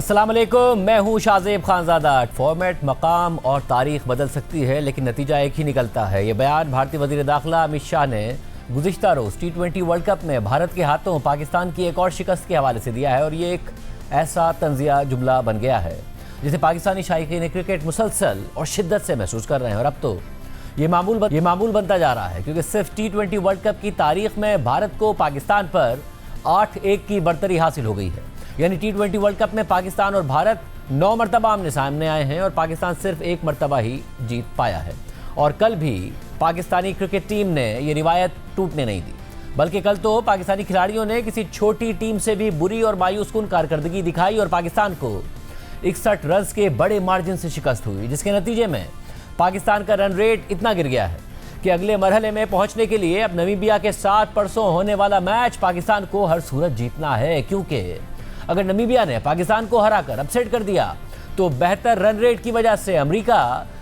अस्सलाम वालेकुम, मैं हूं शाज़ेब खानज़ादा। फॉर्मेट, मकाम और तारीख बदल सकती है लेकिन नतीजा एक ही निकलता है। ये बयान भारतीय वज़ीर दाखिला अमित शाह ने गुज़िश्ता रोज़ T20 वर्ल्ड कप में भारत के हाथों पाकिस्तान की एक और शिकस्त के हवाले से दिया है और ये एक ऐसा तंज़िया जुमला बन गया है जिसे पाकिस्तानी शायकीन क्रिकेट मुसलसल और शिद्दत से महसूस कर रहे हैं। और अब तो ये मामूल बनता जा रहा है क्योंकि सिर्फ T20 वर्ल्ड कप की तारीख में भारत को पाकिस्तान पर 8-1 की बढ़तरी हासिल हो गई है। यानी T20 वर्ल्ड कप में पाकिस्तान और भारत 9 मरतबा आमने सामने आए हैं और पाकिस्तान सिर्फ 1 मरतबा ही जीत पाया है। और कल भी पाकिस्तानी क्रिकेट टीम ने ये रिवायत टूटने नहीं दी, बल्कि कल तो पाकिस्तानी खिलाड़ियों ने किसी छोटी टीम से भी बुरी और मायूसकुन कारकर्दगी दिखाई और पाकिस्तान को 61 रन के बड़े मार्जिन से शिकस्त हुई, जिसके नतीजे में पाकिस्तान का रन रेट इतना गिर गया है कि अगले मरहले में पहुंचने के लिए अब नमीबिया के साथ परसों होने वाला मैच पाकिस्तान को हर सूरत जीतना है। क्योंकि अगर नमीबिया ने पाकिस्तान को हराकर अपसेट कर दिया तो बेहतर रन रेट की वजह से अमेरिका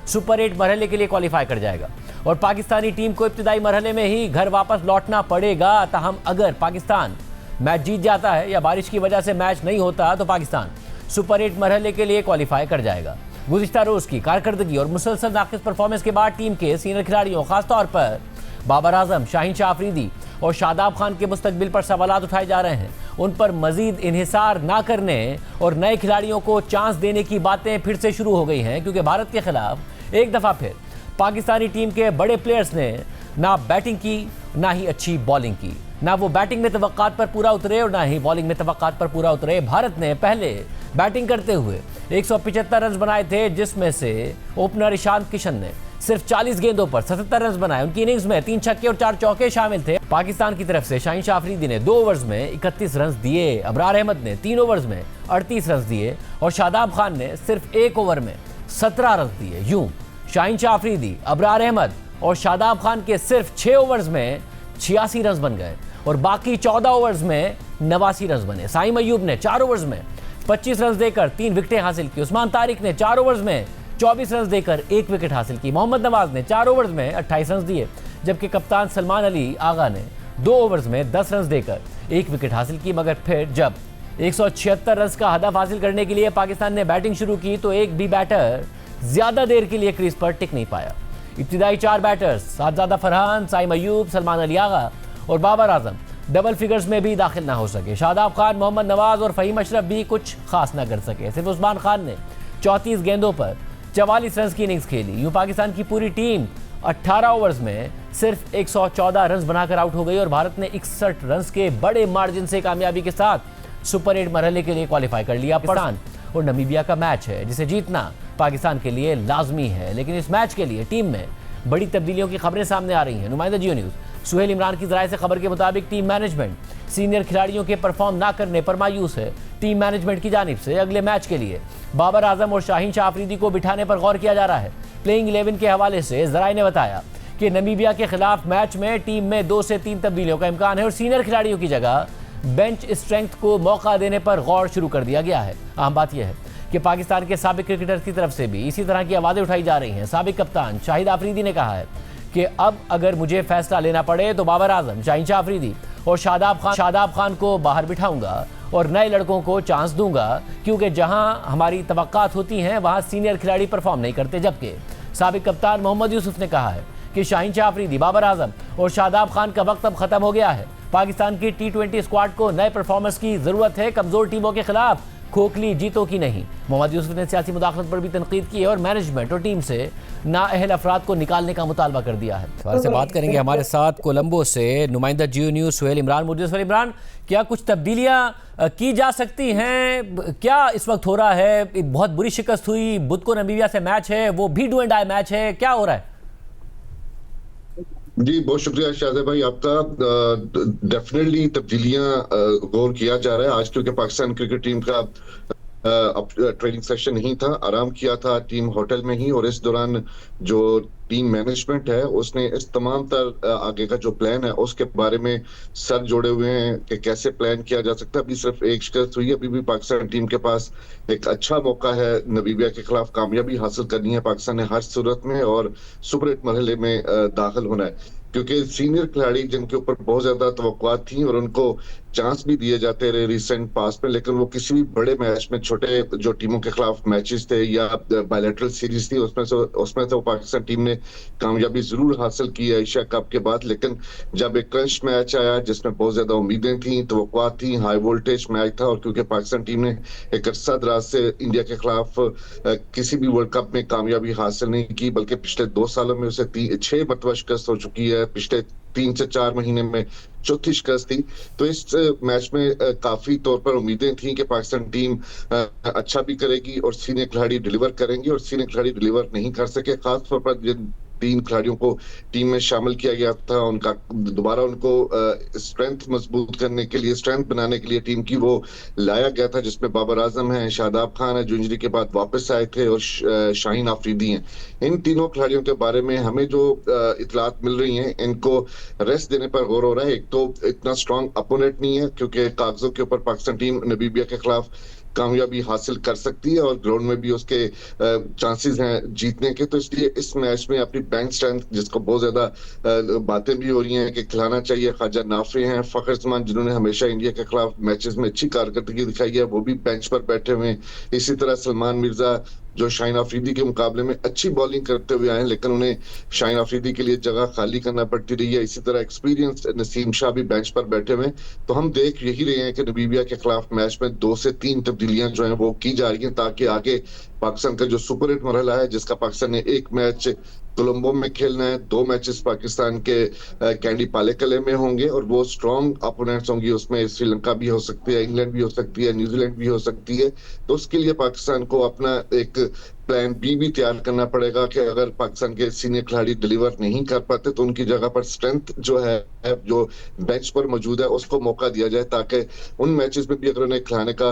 सुपर 8 मरहले के लिए क्वालिफाई कर जाएगा और पाकिस्तानी टीम को इब्तिदाई मरहले में ही घर वापस लौटना पड़ेगा। ताहम अगर पाकिस्तान मैच जीत जाता है या बारिश की वजह से मैच नहीं होता तो पाकिस्तान सुपर 8 मरहले के लिए क्वालिफाई कर जाएगा। गुज़िश्ता रोज़ की कारकर्दगी और मुसलसल नाक़िस परफॉर्मेंस के बाद टीम के सीनियर खिलाड़ियों, खासतौर पर बाबर आजम, शाहीन शाह अफरीदी और शादाब खान के मुस्तकबिल पर सवालात उठाए जा रहे हैं। उन पर मजीद इन्हिसार ना करने और नए खिलाड़ियों को चांस देने की बातें फिर से शुरू हो गई हैं क्योंकि भारत के खिलाफ एक दफ़ा फिर पाकिस्तानी टीम के बड़े प्लेयर्स ने ना बैटिंग की ना ही अच्छी बॉलिंग की। ना वो बैटिंग में तवक्कात पर पूरा उतरे और ना ही बॉलिंग में तवक्कात पर पूरा उतरे। भारत ने पहले बैटिंग करते हुए 175 रन बनाए थे, जिसमें से ओपनर ईशान किशन ने सिर्फ 40 गेंदों पर 77 रन बनाए। उनकी इनिंग्स में 3 छक्के और 4 चौके शामिल थे। पाकिस्तान की तरफ से शाहीन शाह अफरीदी ने 2 ओवर्स में 31 रन दिए, अबरार अहमद ने 3 ओवर्स में 38 रन दिए और शादाब खान ने सिर्फ 1 ओवर में 17 रन दिए। यूं शाहीन शाह अफरीदी, अबरार अहमद और शादाब खान के सिर्फ 6 ओवर्स में 86 रन बन गए और बाकी 14 ओवर्स में 89 रन बने। साइम अयूब ने 4 ओवर्स में 25 रन देकर 3 विकेटें हासिल की। उस्मान तारिक ने 4 ओवर्स में 24 रन देकर 1 विकेट हासिल की। मोहम्मद नवाज ने 4 ओवर्स में 28 रन दिए, जबकि कप्तान सलमान अली आगा ने 2 ओवर्स में 10 रन देकर 1 विकेट हासिल की। मगर फिर जब 176 रन का हदफ हासिल करने के लिए पाकिस्तान ने बैटिंग शुरू की तो एक भी बैटर ज्यादा देर के लिए क्रीज पर टिक नहीं पाया। इब्तिदाई 4 बैटर्स साहबजादा फरहान, साइम अयूब, सलमान अली आगा और बाबर आजम डबल फिगर्स में भी दाखिल ना हो सके। शादाब खान, मोहम्मद नवाज और फहीम अशरफ भी कुछ खास ना कर सके। सिर्फ उस्मान खान ने 34 गेंदों पर 44 रन की इनिंग्स खेली। यूं पाकिस्तान की पूरी टीम 18 ओवर्स में सिर्फ 114 रन बनाकर आउट हो गई और भारत ने 61 रन के बड़े मार्जिन से कामयाबी के साथ सुपर 8 मरहले के लिए क्वालिफाई कर लिया। पाकिस्तान और नमीबिया का मैच है जिसे जीतना पाकिस्तान के लिए लाजमी है, लेकिन इस मैच के लिए टीम में बड़ी तब्दीलियों की खबरें सामने आ रही हैं। नुमाइंदा जियो न्यूज़ सुहेल इमरान की ज़राए से खबर के मुताबिक टीम मैनेजमेंट सीनियर खिलाड़ियों के परफॉर्म ना करने पर मायूस है। टीम मैनेजमेंट की जानिब से अगले मैच के लिए बाबर आजम और शाहीन शाह अफरीदी को बिठाने पर गौर किया जा रहा है। प्लेइंग 11 के हवाले से ज़राए ने बताया कि नमीबिया के खिलाफ मैच में टीम में 2 से 3 तब्दीलियों का इम्कान है और सीनियर खिलाड़ियों की जगह बेंच स्ट्रेंथ को मौका देने पर गौर शुरू कर दिया गया है। अहम बात यह है कि पाकिस्तान के साबिक क्रिकेटर्स की तरफ से भी इसी तरह की आवाज़ें उठाई जा रही हैं। साबिक कप्तान शाहिद अफरीदी ने कहा है कि अब अगर मुझे फैसला लेना पड़े तो बाबर आजम, शाहीन शाह अफरीदी और शादाब खान को बाहर बिठाऊंगा और नए लड़कों को चांस दूंगा, क्योंकि जहां हमारी तवक्कात होती हैं वहां सीनियर खिलाड़ी परफॉर्म नहीं करते। जबकि साबिक कप्तान मोहम्मद यूसुफ ने कहा है कि शाहीन शाह अफरीदी, बाबर आजम और शादाब खान का वक्त अब खत्म हो गया है। पाकिस्तान की T20 स्क्वाड को नए परफॉर्मेंस की जरूरत है, कमजोर टीमों के खिलाफ खोखली जीतों की नहीं। मोहम्मद यूसुफ ने सियासी मुदाखलत पर भी तनकीद की है और मैनेजमेंट और टीम से नाअहल अफराद को निकालने का मुतालबा कर दिया है। इस से बात करेंगे हमारे साथ कोलंबो से नुमाइंदा जियो न्यूज़ सुहेल इमरान मौजूद। सुहेल इमरान, क्या कुछ तब्दीलियां की जा सकती हैं? क्या इस वक्त हो रहा है? बहुत बुरी शिकस्त हुई, बुध को नमीबिया से मैच है, वो भी डू एंड डाई मैच है, क्या हो रहा है? जी बहुत शुक्रिया शाहज़ेब भाई आपका। डेफिनेटली तब्दीलियां गौर किया जा रहा है आज, क्योंकि पाकिस्तान क्रिकेट टीम का अब ट्रेनिंग सेशन नहीं था, आराम किया था टीम होटल में ही। और इस दौरान जो टीम मैनेजमेंट है उसने इस तमाम तर आगे का जो प्लान है उसके बारे में सर जोड़े हुए हैं कि कैसे प्लान किया जा सकता है। अभी सिर्फ एक शिकस्त हुई है, अभी भी पाकिस्तान टीम के पास एक अच्छा मौका है नमीबिया के खिलाफ कामयाबी हासिल करनी है पाकिस्तान ने हर सूरत में और सुपर 8 मरहले में दाखिल होना है, क्योंकि सीनियर खिलाड़ी जिनके ऊपर बहुत ज्यादा तवक्कुआत थी और उनको चांस भी दिए जाते रहे रिसेंट पास में, लेकिन वो किसी भी बड़े मैच में, छोटे जो टीमों के खिलाफ मैचेस थे या बायलैटरल सीरीज थी, उसमें से वो पाकिस्तान टीम ने कामयाबी जरूर हासिल की है एशिया कप के बाद। लेकिन जब एक क्रंच मैच आया जिसमें बहुत ज्यादा उम्मीदें थी, तवक्कुआत थी, हाई वोल्टेज मैच था, और क्योंकि पाकिस्तान टीम ने एक अरसा दराज से इंडिया के खिलाफ किसी भी वर्ल्ड कप में कामयाबी हासिल नहीं की, बल्कि पिछले 2 सालों में उसे 6 मरतबा शिकस्त हो चुकी है, पिछले 3 से 4 महीने में चौथी शिकस्त थी। तो इस मैच में काफी तौर पर उम्मीदें थी कि पाकिस्तान टीम अच्छा भी करेगी और सीनियर खिलाड़ी डिलीवर करेंगे, और सीनियर खिलाड़ी डिलीवर नहीं कर सके। खास तौर पर जिन 3 खिलाड़ियों को टीम में शामिल किया गया था, उनका दोबारा उनको स्ट्रेंथ मजबूत करने के लिए, स्ट्रेंथ बनाने के लिए टीम की वो लाया गया था, जिसमें बाबर आजम है, शादाब खान है जो इंजरी के बाद वापस आए थे, और शाहीन आफरीदी हैं। इन तीनों खिलाड़ियों के बारे में हमें जो इतलात मिल रही हैं, इनको रेस्ट देने पर गौर हो रहा है। एक तो इतना स्ट्रांग अपोनेंट नहीं है, क्योंकि कागजों के ऊपर पाकिस्तान टीम नमीबिया के खिलाफ कामयाबी हासिल कर सकती है और ग्राउंड में भी उसके चांसेस हैं जीतने के। तो इसलिए इस मैच में अपनी बेंच स्ट्रेंथ, जिसको बहुत ज्यादा बातें भी हो रही हैं कि खिलाना चाहिए, ख्वाजा नाफे हैं, फखर जमान जिन्होंने हमेशा इंडिया के खिलाफ मैचेस में अच्छी कारकर्दगी दिखाई है, वो भी बेंच पर बैठे हुए हैं। इसी तरह सलमान मिर्जा जो शाहीन अफरीदी के मुकाबले में अच्छी बॉलिंग करते हुए आए, लेकिन उन्हें शाहीन अफरीदी के लिए जगह खाली करना पड़ती रही है। इसी तरह एक्सपीरियंस नसीम शाह भी बेंच पर बैठे हुए हैं। तो हम देख यही रहे हैं कि नमीबिया के खिलाफ मैच में 2 से 3 तब्दीलियां जो हैं वो की जा रही हैं, ताकि आगे पाकिस्तान का जो सुपर हिट मरहला है, जिसका पाकिस्तान ने एक मैच कोलंबो में खेलना है, 2 मैचेस पाकिस्तान के कैंडी पालेकले में होंगे, और वो स्ट्रॉन्ग अपोनेंट्स होंगी। उसमें श्रीलंका भी हो सकती है, इंग्लैंड भी हो सकती है, न्यूजीलैंड भी हो सकती है। तो उसके लिए पाकिस्तान को अपना एक प्लान बी भी तैयार करना पड़ेगा कि अगर पाकिस्तान के सीनियर खिलाड़ी डिलीवर नहीं कर पाते तो उनकी जगह पर स्ट्रेंथ जो है, जो बेंच पर मौजूद है, उसको मौका दिया जाए, ताकि उन मैचेस में भी अगर उन्हें खिलाने का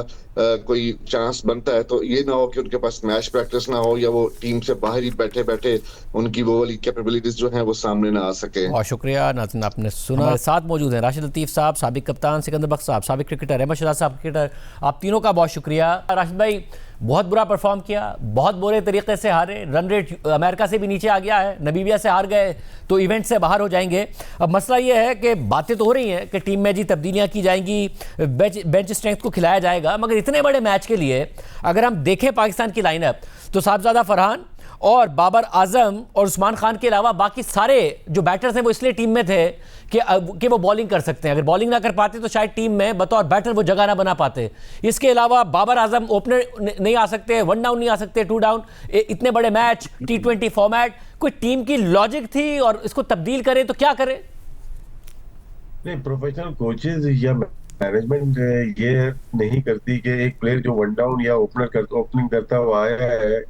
कोई चांस बनता है तो ये ना हो कि उनके पास मैच प्रैक्टिस ना हो, या वो टीम से बाहर ही बैठे बैठे उनकी वो वाली कैपेबिलिटीज जो है वो सामने ना आ सके। बहुत शुक्रिया नाज़रीन, आपने सुना। हमारे साथ मौजूद हैं राशिद लतीफ़ साहब, साबिक कप्तान, सिकंदर बख्श साहब, साबिक क्रिकेटर, अहमद शहजाद साहब क्रिकेटर। आप तीनों का बहुत शुक्रिया। राशिद भाई, बहुत बुरा परफॉर्म किया, बहुत बुरे तरीके से हारे, रन रेट अमेरिका से भी नीचे आ गया है, नमीबिया से हार गए तो इवेंट से बाहर हो जाएंगे। अब मसला ये है कि बातें तो हो रही हैं कि टीम में जी तब्दीलियां की जाएंगी, बेंच स्ट्रेंथ को खिलाया जाएगा, मगर इतने बड़े मैच के लिए अगर हम देखें पाकिस्तान की लाइनअप तो साहबजादा फरहान और बाबर आजम और उस्मान खान के अलावा बाकी सारे जो बैटर्स हैं वो इसलिए टीम में थे कि वो बॉलिंग कर सकते हैं। अगर बॉलिंग ना कर पाते तो शायद टीम में बतौर बैटर वो जगह ना बना पाते। इसके अलावा बाबर आजम ओपनर नहीं आ सकते, 1 डाउन नहीं आ सकते, 2 डाउन, इतने बड़े मैच, T20 फॉर्मेट, कोई टीम की लॉजिक थी और इसको तब्दील करे तो क्या करे? नहीं, प्रोफेशनल कोचेज या मैनेजमेंट ये नहीं करती कि एक प्लेयर जो 1 डाउन या ओपनिंग करता हुआ आया है,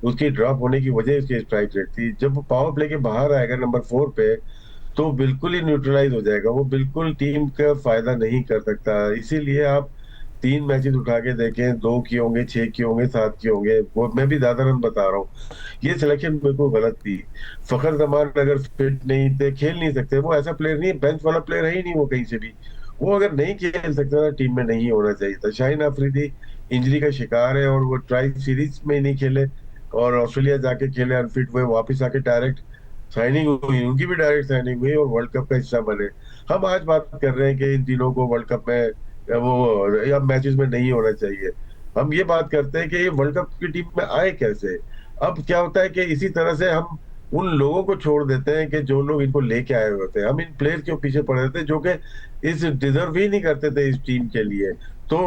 उसकी ड्रॉप होने की वजह उसकी स्ट्राइक रेट थी। जब वो पावर प्ले के बाहर आएगा नंबर 4 पे, तो बिल्कुल ही न्यूट्रलाइज हो जाएगा, वो बिल्कुल टीम का फायदा नहीं कर सकता। इसीलिए आप 3 मैचेस उठा के देखें, 2 किए होंगे, 6 किए होंगे, 7 किए होंगे, वो मैं भी ज्यादा रन बता रहा हूँ। ये सिलेक्शन बिल्कुल गलत थी। फखर जमान अगर फिट नहीं थे, खेल नहीं सकते, वो ऐसा प्लेयर नहीं है, बेंच वाला प्लेयर है ही नहीं वो कहीं से भी। वो अगर नहीं खेल सकता ना, टीम में नहीं होना चाहिए था। शाहीन अफरीदी इंजरी का शिकार है और वो ट्राई सीरीज में ही नहीं खेले, और ऑस्ट्रेलिया जाके खेले अनफिट हुए, वापस आके डायरेक्ट साइनिंग हुई, उनकी भी डायरेक्ट साइनिंग हुई और वर्ल्ड कप का हिस्सा बने। हम आज बात कर रहे हैं कि इन तीनों को वर्ल्ड कप में वो या मैचेस में नहीं होना चाहिए। हम ये बात करते हैं कि ये वर्ल्ड कप की टीम में आए कैसे। अब क्या होता है कि इसी तरह से हम उन लोगों को छोड़ देते हैं कि जो लोग इनको लेके आए हुए थे। हम इन प्लेयर के पीछे पड़े रहते हैं जो कि इस डिजर्व ही नहीं करते थे इस टीम के लिए। तो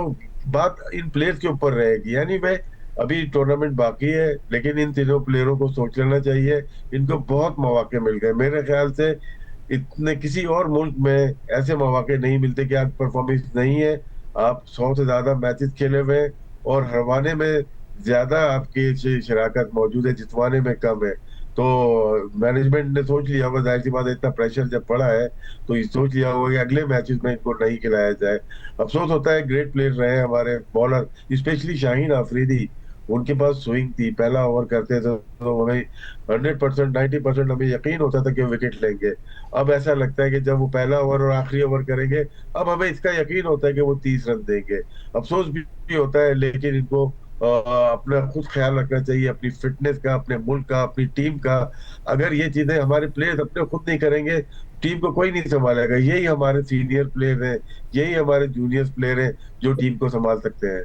बात इन प्लेयर्स के ऊपर रहेगी। यानी मैं अभी टूर्नामेंट बाकी है, लेकिन इन तीनों प्लेयरों को सोच लेना चाहिए, इनको बहुत मौके मिल गए। मेरे ख्याल से इतने किसी और मुल्क में ऐसे मौके नहीं मिलते कि आज परफॉर्मेंस नहीं है, आप 100 से ज्यादा मैचेस खेले हुए और हरवाने में ज्यादा आपकी शराकत मौजूद है, जितवाने में कम है। तो मैनेजमेंट ने सोच लिया होगा, जाहिर सी बात है, इतना प्रेशर जब पड़ा है तो ये सोच लिया होगा कि अगले मैचेस में इनको नहीं खिलाया जाए। अफसोस होता है, ग्रेट प्लेयर रहे हमारे बॉलर, स्पेशली शाहीन अफरीदी। उनके पास स्विंग थी, पहला ओवर करते थे तो हमें 100%, 90% हमें यकीन होता था कि विकेट लेंगे। अब ऐसा लगता है कि जब वो पहला ओवर और आखिरी ओवर करेंगे, अब हमें इसका यकीन होता है कि वो 30 रन देंगे। अफसोस भी होता है, लेकिन इनको अपना खुद ख्याल रखना चाहिए, अपनी फिटनेस का, अपने मुल्क का, अपनी टीम का। अगर ये चीजें हमारे प्लेयर्स अपने खुद नहीं करेंगे, टीम को कोई नहीं संभालेगा। यही हमारे सीनियर प्लेयर हैं, यही हमारे जूनियर प्लेयर हैं जो टीम को संभाल सकते हैं।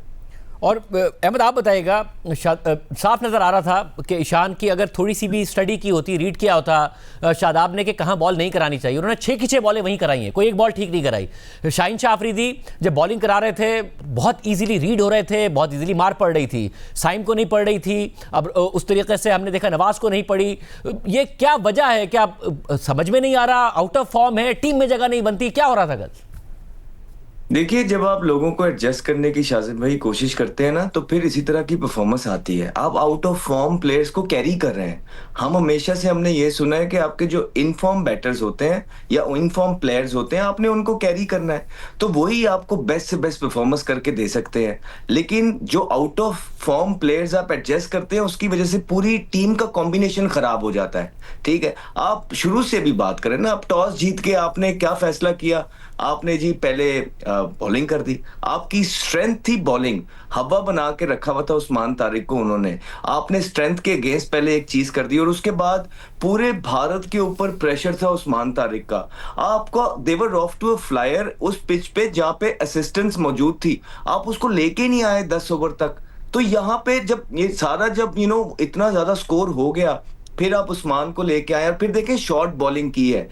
और अहमद आप बताइएगा, साफ नज़र आ रहा था कि ईशान की अगर थोड़ी सी भी स्टडी की होती, रीड किया होता शादाब ने कि कहाँ बॉल नहीं करानी चाहिए, उन्होंने 6 की 6 बॉलें वहीं कराई हैं, कोई एक बॉल ठीक नहीं कराई। शाहीन शाह अफरीदी जब बॉलिंग करा रहे थे बहुत ईजिली रीड हो रहे थे, बहुत ईजिली मार पड़ रही थी, साइम को नहीं पड़ रही थी, अब उस तरीके से हमने देखा नवाज को नहीं पड़ी। ये क्या वजह है, क्या समझ में नहीं आ रहा, आउट ऑफ फॉर्म है, टीम में जगह नहीं बनती, क्या हो रहा था कल? देखिए, जब आप लोगों को एडजस्ट करने की शाजिद भाई कोशिश करते हैं ना, तो फिर इसी तरह की परफॉर्मेंस आती है। आप आउट ऑफ फॉर्म प्लेयर्स को कैरी कर रहे हैं। हम हमेशा से हमने ये सुना है कि आपके जो इनफॉर्म बैटर्स होते हैं या इनफॉर्म प्लेयर्स होते हैं, आपने उनको कैरी करना है, तो वही आपको बेस्ट से बेस्ट परफॉर्मेंस करके दे सकते हैं। लेकिन जो आउट ऑफ फॉर्म प्लेयर्स आप एडजस्ट करते हैं, उसकी वजह से पूरी टीम का कॉम्बिनेशन खराब हो जाता है। ठीक है, आप शुरू से भी बात करें ना, आप टॉस जीत के आपने क्या फैसला किया? आपने जी पहले बॉलिंग कर दी। आपकी स्ट्रेंथ थी बॉलिंग, हवा बना के रखा हुआ था उस्मान तारिक को उन्होंने। आपने स्ट्रेंथ के अगेंस्ट पहले एक चीज कर दी, और उसके बाद पूरे भारत के ऊपर प्रेशर था उस्मान तारिक का। आपका देवर ऑफ टू अ फ्लायर उस पिच पे जहां पे असिस्टेंस मौजूद थी, आप उसको लेके नहीं आए 10 ओवर तक। तो यहाँ पे जब ये सारा जब इतना ज्यादा स्कोर हो गया, फिर आप उस्मान को लेके आए, और फिर देखें शॉर्ट बॉलिंग की है।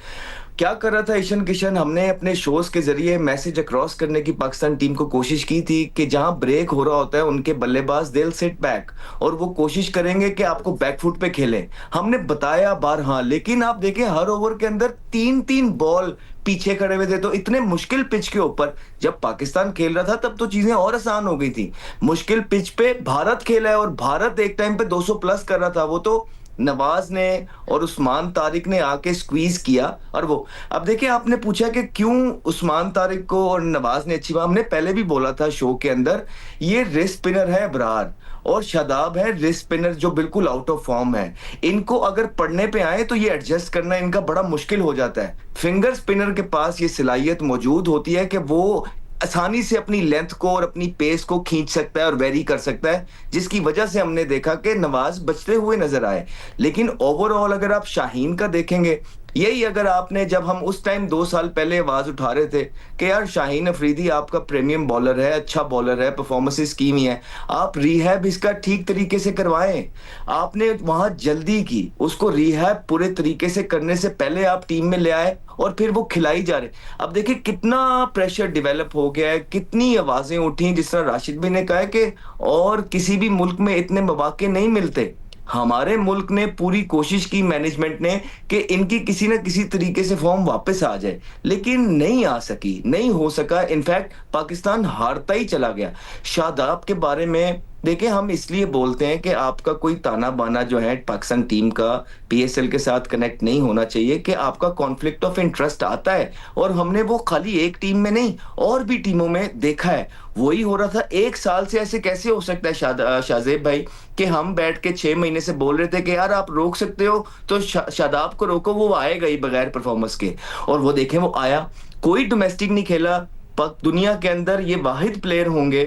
क्या कर रहा था ईशान किशन? हमने अपने शोज के जरिए मैसेज अक्रॉस करने की पाकिस्तान टीम को कोशिश की थी कि जहां ब्रेक हो रहा होता है, उनके बल्लेबाज दे सिट बैक, और वो कोशिश करेंगे कि आपको बैकफुट पे खेलें। हमने बताया बारहा, लेकिन आप देखें हर ओवर के अंदर 3-3 बॉल पीछे खड़े हुए थे। तो इतने मुश्किल पिच के ऊपर जब पाकिस्तान खेल रहा था, तब तो चीजें और आसान हो गई थी। मुश्किल पिच पे भारत खेला है, और भारत एक टाइम पे 200 प्लस कर रहा था। वो तो नवाज ने और उस्मान तारिक ने आके स्क्वीज किया। और वो अब देखिए, आपने पूछा कि क्यों उस्मान तारिक को और नवाज ने अच्छी बात, हमने पहले भी बोला था शो के अंदर, ये रिस्ट स्पिनर है अबरार, और शादाब है रिस्ट स्पिनर जो बिल्कुल आउट ऑफ फॉर्म है। इनको अगर पढ़ने पे आए तो ये एडजस्ट करना इनका बड़ा मुश्किल हो जाता है। फिंगर स्पिनर के पास ये सलाहियत मौजूद होती है कि वो आसानी से अपनी लेंथ को और अपनी पेस को खींच सकता है और वेरी कर सकता है, जिसकी वजह से हमने देखा कि नवाज बचते हुए नजर आए। लेकिन ओवरऑल अगर आप शाहीन का देखेंगे, यही अगर आपने, जब हम उस टाइम 2 साल पहले आवाज उठा रहे थे कि यार शाहीन अफरीदी आपका प्रीमियम बॉलर है, अच्छा बॉलर है, परफॉर्मेंसेस की हुई है, आप रिहैब इसका ठीक तरीके से करवाएं। आपने वहां जल्दी की, उसको रिहैब पूरे तरीके से करने से पहले आप टीम में ले आए, और फिर वो खिलाई जा रहे। अब देखिए कितना प्रेशर डेवलप हो गया है, कितनी आवाजें उठी, जिस तरह राशिद भाई ने कहा है कि और किसी भी मुल्क में इतने मौके नहीं मिलते। हमारे मुल्क ने पूरी कोशिश की, मैनेजमेंट ने, कि इनकी किसी ना किसी तरीके से फॉर्म वापस आ जाए, लेकिन नहीं आ सकी, नहीं हो सका। इनफैक्ट पाकिस्तान हारता ही चला गया। शादाब के बारे में देखिए, हम इसलिए बोलते हैं कि आपका कोई ताना बाना जो है पाकिस्तान टीम का पीएसएल के साथ कनेक्ट नहीं होना चाहिए, कि आपका कॉन्फ्लिक्ट ऑफ इंटरेस्ट आता है, और हमने वो खाली एक टीम में नहीं और भी टीमों में देखा है। वही हो रहा था 1 साल से। ऐसे कैसे हो सकता है शाजेब भाई कि हम बैठ के 6 महीने से बोल रहे थे कि यार आप रोक सकते हो तो शादाब को रोको, वो आएगा ही बगैर परफॉर्मेंस के, और वो देखें वो आया। कोई डोमेस्टिक नहीं खेला। दुनिया के अंदर ये वाहिद प्लेयर होंगे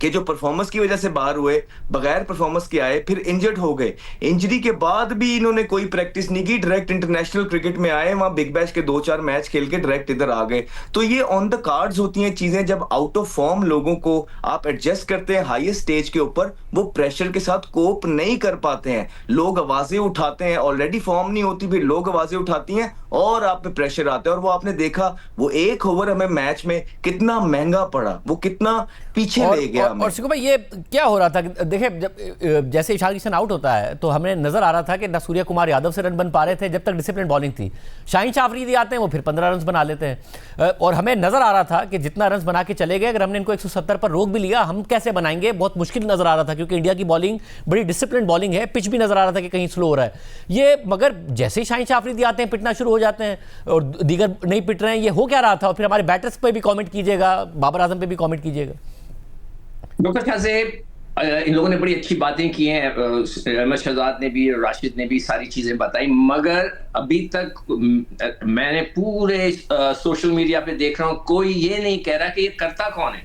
कि जो परफॉर्मेंस की वजह से बाहर हुए, बगैर परफॉर्मेंस के आए, फिर इंजर्ड हो गए। इंजरी के बाद भी इन्होंने कोई प्रैक्टिस नहीं की, डायरेक्ट इंटरनेशनल क्रिकेट में आए, वहां बिग बैश के 2-4 मैच खेल के डायरेक्ट इधर आ गए। तो ये ऑन द कार्ड्स होती हैं चीजें, जब आउट ऑफ फॉर्म लोगों को आप एडजस्ट करते हैं हाईएस्ट स्टेज के ऊपर, वो प्रेशर के साथ कोप नहीं कर पाते हैं। लोग आवाजें उठाते हैं, ऑलरेडी फॉर्म नहीं होती, फिर लोग आवाजें उठाती हैं और आप पे प्रेशर आता है। और वो आपने देखा, वो 1 ओवर हमें मैच में कितना महंगा पड़ा, वो कितना पीछे ले गया। और शिकू भाई, ये क्या हो रहा था? देखिए, जब जैसे ईशान किशन आउट होता है तो हमें नजर आ रहा था कि ना सूर्य कुमार यादव से रन बन पा रहे थे जब तक डिसिप्लिन बॉलिंग थी। शाहीन शाह अफरीदी आते हैं, वो फिर 15 रन बना लेते हैं, और हमें नजर आ रहा था कि जितना रन बना के चले गए, अगर हमने इनको 170 पर रोक भी लिया, हम कैसे बनाएंगे? बहुत मुश्किल नजर आ रहा था, क्योंकि इंडिया की बॉलिंग बड़ी डिसिप्लिन बॉलिंग है। पिच भी नजर आ रहा था कि कहीं स्लो हो रहा है ये, मगर जैसे ही शाहीन शाह अफरीदी आते हैं पिटना शुरू हो जाते हैं, और दीगर नहीं पिट रहे हैं। ये हो क्या रहा था? और फिर हमारे बैटर्स पे भी कमेंट कीजिएगा, बाबर आजम पे भी कमेंट कीजिएगा। डॉक्टर शाहजेब, इन लोगों ने बड़ी अच्छी बातें की हैं, अहमद शहजाद ने भी, राशिद ने भी सारी चीजें बताई, मगर अभी तक मैंने पूरे सोशल मीडिया पे देख रहा हूं, कोई ये नहीं कह रहा कि ये करता कौन है।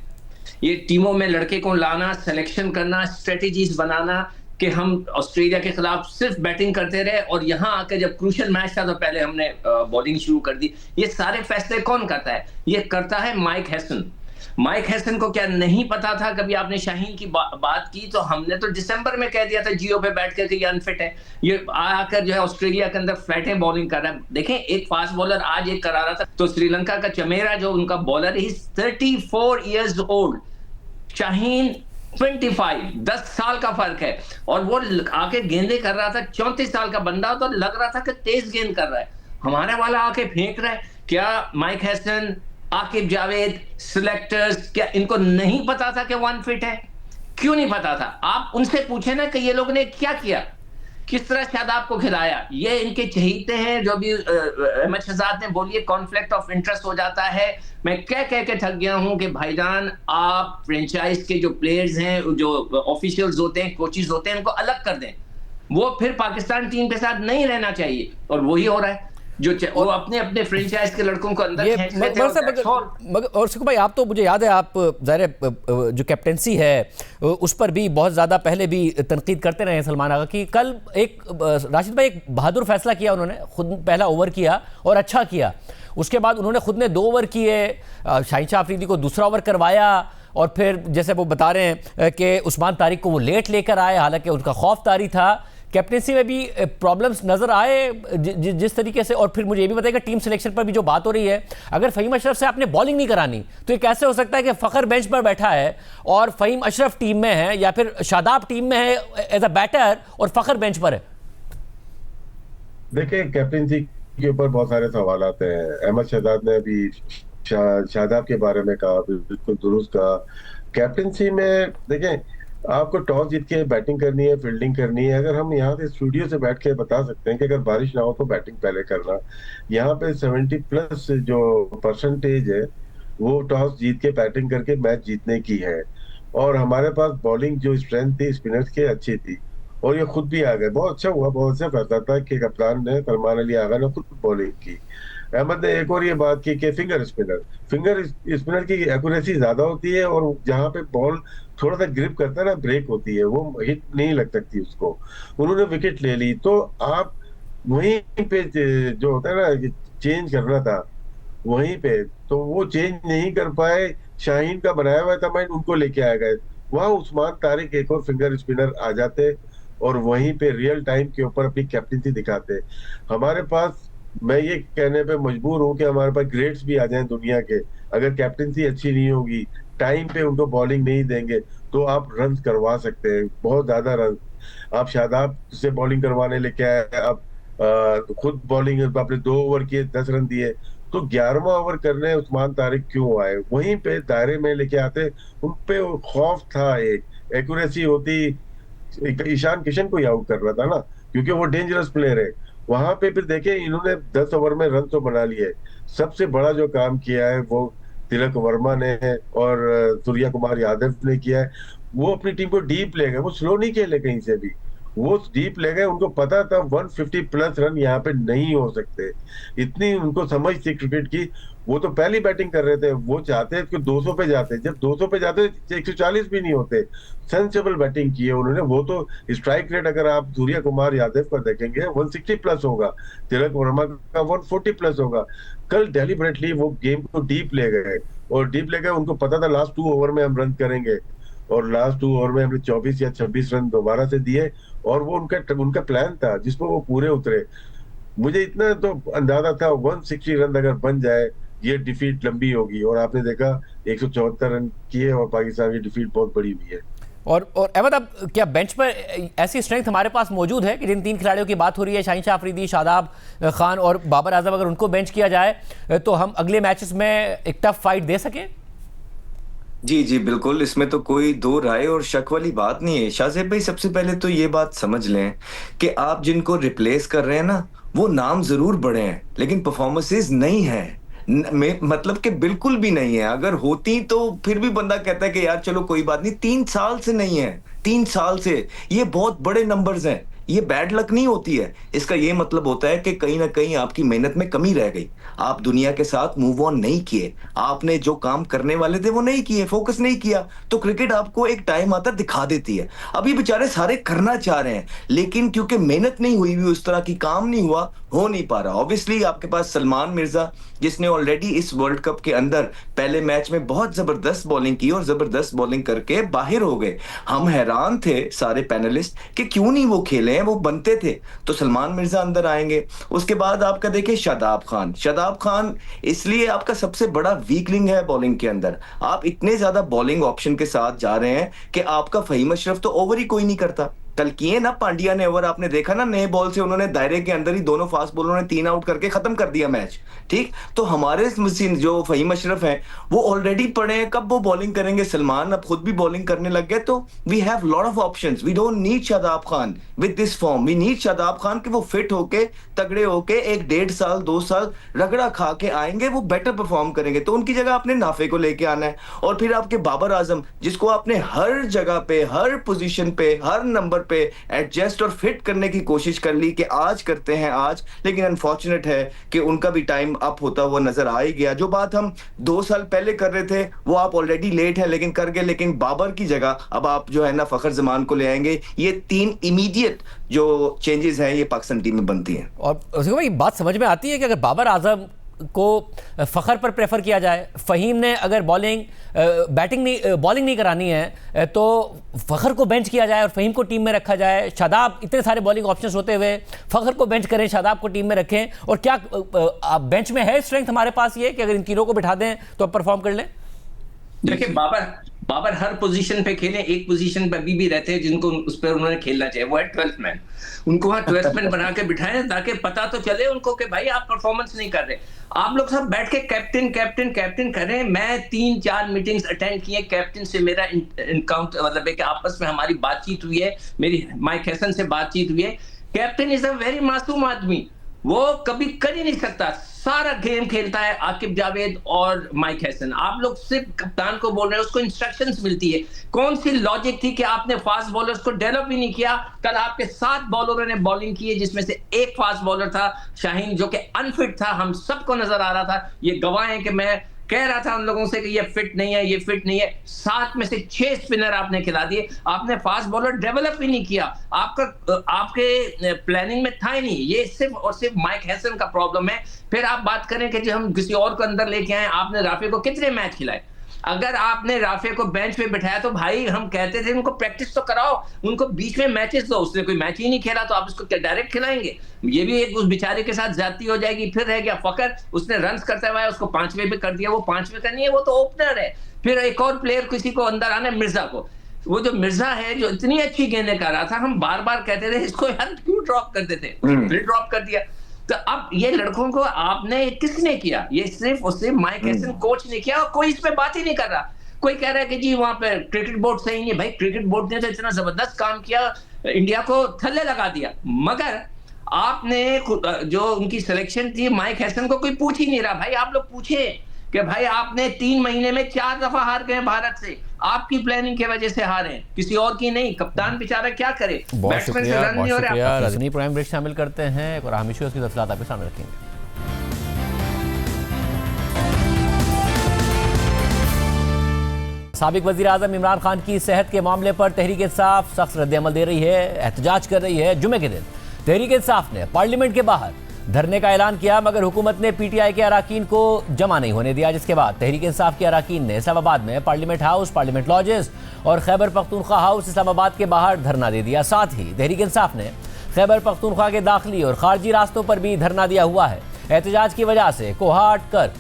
ये टीमों में लड़के को लाना, सिलेक्शन करना, स्ट्रेटेजीज बनाना कि हम ऑस्ट्रेलिया के खिलाफ सिर्फ बैटिंग करते रहे और यहाँ आकर जब क्रूशियल मैच था तो पहले हमने बॉलिंग शुरू कर दी। ये सारे फैसले कौन करता है? ये करता है माइक हैसन। माइक हैसन को क्या नहीं पता था? कभी आपने शाहीन की बात की तो हमने तो दिसंबर में कह दिया था जियो पे बैठ कर ये अनफिट है। ये आकर जो है ऑस्ट्रेलिया के अंदर फ्लैटें बॉलिंग कर रहा है। देखें, एक फास्ट बॉलर आज एक करा रहा था तो श्रीलंका का चमेरा जो उनका बॉलर है, 34 इयर्स ओल्ड, शाहीन 25, 10 साल का फर्क है। और वो आके गेंदे कर रहा था, 34 साल का बंदा, तो लग रहा था कि तेज गेंद कर रहा है। हमारा वाला आके फेंक रहा है। क्या mic Hesson, Aqib Javed, selectors, क्या इनको नहीं पता था कि वो अनफिट है? क्यों नहीं पता था? आप उनसे पूछे ना कि ये लोग ने क्या किया, किस तरह शादाब को खिलाया। ये इनके चहीते हैं। जो भी अहमद शहजाद ने बोलिए कॉन्फ्लिक्ट ऑफ इंटरेस्ट हो जाता है। मैं कह के थक गया हूं कि भाईजान, आप फ्रेंचाइज के जो प्लेयर्स हैं, जो ऑफिशियल्स होते हैं, कोचेस होते हैं, इनको अलग कर दें। वो फिर पाकिस्तान टीम के साथ नहीं रहना चाहिए और वही हो रहा है। वो अपने फ्रेंचाइज के लड़कों को अंदर खींच लेते हैं। और सुखू भाई, आप तो, मुझे याद है, आप ज़ाहिर जो कैप्टेंसी है उस पर भी बहुत ज़्यादा पहले भी तनकीद करते रहे हैं सलमान आगा की। कल एक राशिद भाई एक बहादुर फैसला किया उन्होंने, खुद पहला ओवर किया और अच्छा किया। उसके बाद उन्होंने खुद ने 2 ओवर किए, शाहीन शाह अफरीदी को दूसरा ओवर करवाया और फिर जैसे वो बता रहे हैं कि उस्मान तारिक को वो लेट लेकर आए, हालांकि उनका खौफ तारी था। कैप्टेंसी में भी प्रॉब्लम्स नजर आए जिस तरीके से। और फिर मुझे ये भी बताइए कि टीम सिलेक्शन पर भी जो बात हो रही है, अगर फ़हीम अशरफ से आपने बॉलिंग नहीं करानी तो ये कैसे हो सकता है कि फ़खर बेंच पर बैठा है और फ़हीम अशरफ टीम में है, या फिर शादाब टीम में है एज अ बैटर और फ़खर बेंच पर है? देखिए, कैप्टेंसी के ऊपर बहुत सारे सवाल आते हैं। अहमद शहजाद ने अभी शादाब के बारे में कहा, बिल्कुल दुरुस्त कहा। कैप्टेंसी में देखें, आपको टॉस जीत के बैटिंग करनी है, फील्डिंग करनी है। अगर हम यहाँ से स्टूडियो से बैठ के बता सकते हैं कि अगर बारिश ना हो तो बैटिंग पहले करना। यहाँ पे 70+ जो परसेंटेज है वो टॉस जीत के बैटिंग करके मैच जीतने की है। और हमारे पास बॉलिंग जो स्ट्रेंथ थी स्पिनर्स की अच्छी थी और ये खुद भी आ गए। बहुत अच्छा हुआ, बहुत अच्छा फैसला था कि कप्तान ने, सलमान अली आगा ने खुद बॉलिंग की। अहमद ने एक और ये बात की कि फिंगर स्पिनर की एक्यूरेसी ज्यादा होती है और जहां पे बॉल थोड़ा सा ग्रिप करता है ना, ब्रेक होती है, वो हिट नहीं लग सकती उसको। उन्होंने विकेट ले ली। तो आप वहीं पे जो होता है ना, चेंज करना था वहीं पे, तो वो चेंज नहीं कर पाए। शाहीन का बनाया हुआ था माइंड, उनको लेके आ गए। वहां उस्मान तारिक एक और फिंगर स्पिनर आ जाते और वहीं पे रियल टाइम के ऊपर अपनी कैप्टेंसी दिखाते। हमारे पास, मैं ये कहने पे मजबूर हूं कि हमारे पास ग्रेड्स भी आ जाएं दुनिया के, अगर कैप्टेंसी अच्छी नहीं होगी, टाइम पे उनको बॉलिंग नहीं देंगे तो आप रन करवा सकते हैं, बहुत ज्यादा रन। आप शादाब से बॉलिंग करवाने लेके आए, आप खुद बॉलिंग आपने 2 ओवर किए, 10 रन दिए, तो 11वां ओवर करने उस्मान तारिक क्यों आए? वहीं पे दायरे में लेके आते। उन पे खौफ था, एक एक्यूरेसी होती, ईशान किशन को ही आउट कर रहा था ना, क्योंकि वो डेंजरस प्लेयर है। वहां पे फिर देखे, इन्होंने 10 ओवर में रन तो बना लिए। सबसे बड़ा जो काम किया है वो तिलक वर्मा ने और सूर्या कुमार यादव ने किया है। वो अपनी टीम को डीप ले गए, वो स्लो नहीं खेले कहीं से भी, वो डीप ले गए। उनको पता था 150+ रन यहाँ पे नहीं हो सकते, इतनी उनको समझ थी क्रिकेट की। वो तो पहली बैटिंग कर रहे थे, वो चाहते कि 200 पे जाते, जब 200 पे जाते 140 भी नहीं होते। सेंसिबल बैटिंग की है उन्होंने। वो तो स्ट्राइक रेट अगर आप सूर्या कुमार यादव का देखेंगे 160+ होगा, तिलक वर्मा का 140+ होगा। कल डेलिबरेटली वो गेम को डीप ले गए और डीप ले गए, उनको पता था लास्ट 2 ओवर में हम रन करेंगे और लास्ट 2 ओवर में हमने 24 या 26 रन दोबारा से दिए और वो उनका प्लान था जिसपे वो पूरे उतरे। मुझे इतना तो अंदाजा था 160 रन अगर बन जाए ये डिफीट लंबी होगी, और आपने देखा 174 रन किए और पाकिस्तान की डिफीट बहुत बड़ी हुई है। और अहमद, अब क्या बेंच पर ऐसी स्ट्रेंथ हमारे पास मौजूद है कि जिन 3 खिलाड़ियों की बात हो रही है, शाहीन शाह अफरीदी, शादाब खान और बाबर आजम, अगर उनको बेंच किया जाए तो हम अगले मैचेस में एक टफ फाइट दे सकें? जी जी बिल्कुल, इसमें तो कोई दो राय और शक वाली बात नहीं है। शाहजेब भाई, सबसे पहले तो ये बात समझ लें कि आप जिनको रिप्लेस कर रहे हैं ना, वो नाम जरूर बड़े हैं लेकिन परफॉर्मेंसेस नहीं है। मतलब कि बिल्कुल भी नहीं है। अगर होती तो फिर भी बंदा कहता है कि यार चलो कोई बात नहीं। 3 साल से नहीं है, 3 साल से। ये बहुत बड़े नंबर्स हैं, ये बैड लक नहीं होती है, इसका ये मतलब होता है कि कहीं ना कहीं आपकी मेहनत में कमी रह गई, आप दुनिया के साथ मूव ऑन नहीं किए, आपने जो काम करने वाले थे वो नहीं किए, फोकस नहीं किया। तो क्रिकेट आपको एक टाइम आता दिखा देती है। अभी बेचारे सारे करना चाह रहे हैं, लेकिन क्योंकि मेहनत नहीं हुई उस तरह की, काम नहीं हुआ, हो नहीं पा रहा। ऑब्वियसली आपके पास सलमान मिर्जा, जिसने ऑलरेडी इस वर्ल्ड कप के अंदर पहले मैच में बहुत जबरदस्त बॉलिंग की और जबरदस्त बॉलिंग करके बाहर हो गए। हम हैरान थे सारे पैनलिस्ट कि क्यों नहीं वो खेले हैं, वो बनते थे। तो सलमान मिर्जा अंदर आएंगे। उसके बाद आपका देखिए शादाब खान। शादाब खान इसलिए आपका सबसे बड़ा वीक लिंक है बॉलिंग के अंदर। आप इतने ज्यादा बॉलिंग ऑप्शन के साथ जा रहे हैं कि आपका फहीम अशरफ तो ओवर ही कोई नहीं करता। कल किए ना पांड्या ने ओवर, आपने देखा ना, नए बॉल से उन्होंने दायरे के अंदर ही दोनों फास्ट बॉलरों ने 3 आउट करके खत्म कर दिया मैच। ठीक, तो हमारे जो फहीम अशरफ हैं वो ऑलरेडी पड़े हैं, कब वो बॉलिंग करेंगे? सलमान अब खुद भी बॉलिंग करने लग गए। तो we have lot of options, we don't need Shadab Khan with this form. We need Shadab Khan कि वो फिट होके, तगड़े होके 1-1.5 साल 2 साल रगड़ा खा के आएंगे, वो बेटर परफॉर्म करेंगे। तो उनकी जगह आपने नाफे को लेके आना है। और फिर आपके बाबर आजम, जिसको आपने हर जगह पे, हर पोजीशन पे, हर नंबर पे एडजस्ट और फिट करने की कोशिश कर ली कि आज करते हैं आज, लेकिन अनफॉर्चुनेट है कि उनका भी टाइम अप होता हुआ नजर आ ही गया। जो बात हम 2 साल पहले कर रहे थे वो आप ऑलरेडी लेट हैं, लेकिन कर गए। लेकिन बाबर की जगह अब आप जो है ना फखर जमान को ले आएंगे। ये 3 इमीडिएट जो चेंजेस हैं ये पाकिस्तान टीम में बनती हैं। और उसके बाद ये बात समझ में आती है कि अगर बाबर आजम को फ़खर पर प्रेफर किया जाए, फ़हीम ने अगर बॉलिंग नहीं करानी है तो फ़खर को बेंच किया जाए और फ़हीम को टीम में रखा जाए। शादाब, इतने सारे बॉलिंग ऑप्शंस होते हुए फ़खर को बेंच करें, शादाब को टीम में रखें। और क्या बेंच में है स्ट्रेंथ हमारे पास ये कि अगर इन तीनों को बिठा दें तो परफॉर्म कर लें? देखिए, बाबर हर पोजीशन पे खेले, एक पोजीशन पे अभी भी रहते हैं जिनको उस पर उन्होंने खेलना चाहिए, वो है 12th मैन। उनको वहां 12th मैन बना के बिठाएं ताकि पता तो चले उनको कि भाई आप परफॉर्मेंस नहीं कर रहे। आप लोग सब बैठ के कैप्टन कर रहे हैं। मैं 3-4 मीटिंग्स अटेंड किए, कैप्टन से मेरा इनकाउंटर, मतलब है कि आपस में हमारी बातचीत हुई है, मेरी माइक हैसन से बातचीत हुई है। कैप्टन इज अ वेरी मासूम आदमी, वो कभी कर ही नहीं सकता। सारा गेम खेलता है आकिब जावेद और माइक हैसन। आप लोग सिर्फ कप्तान को बोल रहे हैं, उसको इंस्ट्रक्शंस मिलती है। कौन सी लॉजिक थी कि आपने फास्ट बॉलर्स को डेवलप ही नहीं किया? कल आपके 7 बॉलरों ने बॉलिंग की है, जिसमें से एक फास्ट बॉलर था शाहीन, जो कि अनफिट था। हम सबको नजर आ रहा था, ये गवाह है कि मैं कह रहा था उन लोगों से कि ये फिट नहीं है, ये फिट नहीं है। 7 में से 6 स्पिनर आपने खिला दिए, आपने फास्ट बॉलर डेवलप ही नहीं किया। आपके प्लानिंग में था ही नहीं। ये सिर्फ और सिर्फ माइक हैसन का प्रॉब्लम है। फिर आप बात करें कि जो हम किसी और को अंदर लेके आए, आपने राफे को कितने मैच खिलाए? अगर आपने राफे को बेंच पे बिठाया तो भाई हम कहते थे उनको प्रैक्टिस तो कराओ, उनको बीच में मैचेस दो। उसने कोई मैच ही नहीं खेला तो आप उसको क्या डायरेक्ट खिलाएंगे? ये भी एक उस बेचारे के साथ ज्यादती हो जाएगी। फिर रह गया फकर, उसने रन्स करता हुआ उसको 5वें पे कर दिया। वो 5वें का नहीं है, वो तो ओपनर है। फिर एक और प्लेयर किसी को अंदर आना है, मिर्जा को। वो जो मिर्जा है जो इतनी अच्छी गेंदें कर रहा था, हम बार बार कहते थे इसको यार क्यों ड्रॉप करते थे, फिर ड्रॉप कर दिया। तो अब ये लड़कों को आपने किसने किया? ये सिर्फ और सिर्फ माइक हैसन कोच ने किया, और कोई इस पे बात ही नहीं कर रहा। कोई कह रहा है कि जी वहां पे क्रिकेट बोर्ड सही नहीं। भाई क्रिकेट बोर्ड ने तो इतना जबरदस्त काम किया, इंडिया को थल्ले लगा दिया, मगर आपने जो उनकी सिलेक्शन थी माइक हैसन को कोई पूछ ही नहीं रहा। भाई आप लोग पूछे कि भाई आपने 3 महीने में 4 दफा हार गए भारत से, आपकी प्लानिंग की वजह से हारे, किसी और की नहीं। कप्तान बेचारा क्या करे, बैट्समैन से रन नहीं हो रहा। रजनी प्राइम ब्रेक शामिल करते हैं और हम इश्यूज की तफसीलात आपके सामने रखेंगे। साबिक वजीर आजम इमरान खान की सेहत के मामले पर तहरीक इंसाफ सख्त रद्द-ए-अमल दे रही है, एहतजाज कर रही है। जुमे के दिन तहरीक इंसाफ ने पार्लियामेंट के बाहर धरने का ऐलान किया, मगर हुकूमत ने पीटीआई के अराकीन को जमा नहीं होने दिया, जिसके बाद तहरीक इंसाफ के अराकीन ने इस्लामाबाद में पार्लियामेंट हाउस, पार्लियामेंट लॉजेस और खैबर पख्तूनख्वा हाउस इस्लामाबाद के बाहर धरना दे दिया। साथ ही तहरीक इंसाफ ने खैबर पख्तूनख्वा के दाखिली और खारजी रास्तों पर भी धरना दिया हुआ है। एहतजाज की वजह से कोहाट, कर,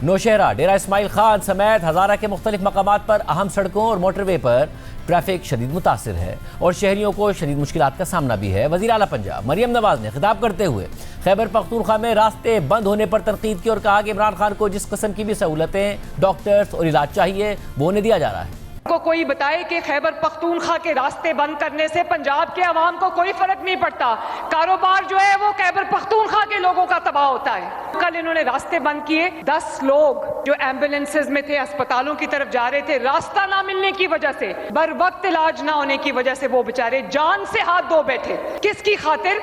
नौशहरा, डेरा इस्माइल खान समेत हज़ारा के मुख्तलिफ मकामात पर अहम सड़कों और मोटरवे पर ट्रैफिक शदीद मुतासिर है और शहरियों को शदीद मुश्किलात का सामना भी है। वज़ीर आला पंजाब मरियम नवाज ने खिताब करते हुए खैबर पख्तूनख्वा में रास्ते बंद होने पर तनकीद की और कहा कि इमरान खान को जिस किस्म की भी सहूलतें, डॉक्टर्स और इलाज चाहिए वो उन्हें दिया जा रहा है। को कोई बताए कि खैबर पख्तूनख्वा के रास्ते बंद करने से पंजाब के अवाम को कोई फर्क नहीं पड़ता, कारोबार जो है वो खैबर पख्तूनख्वा के लोगों का तबाह होता है। कल इन्होंने रास्ते बंद किए, 10 लोग जो एम्बुलेंसेज में थे, अस्पतालों की तरफ जा रहे थे, रास्ता ना मिलने की वजह से, बर वक्त इलाज ना होने की वजह से वो बेचारे जान से हाथ धो बैठे। किसकी खातिर?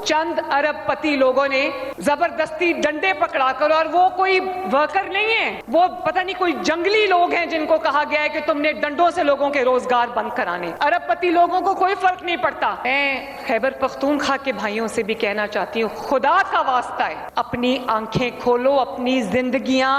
चंद अरबपति लोगों ने जबरदस्ती डंडे पकड़ाकर, और वो कोई वर्कर नहीं है, वो पता नहीं कोई जंगली लोग हैं जिनको कहा गया है कि तुमने डंडों से लोगों के रोजगार बंद कराने। अरबपति लोगों को कोई फर्क नहीं पड़ता। मैं खैबर पख्तूनख्वा के भाइयों से भी कहना चाहती हूँ, खुदा का वास्ता है, अपनी आंखें खोलो, अपनी जिंदगियां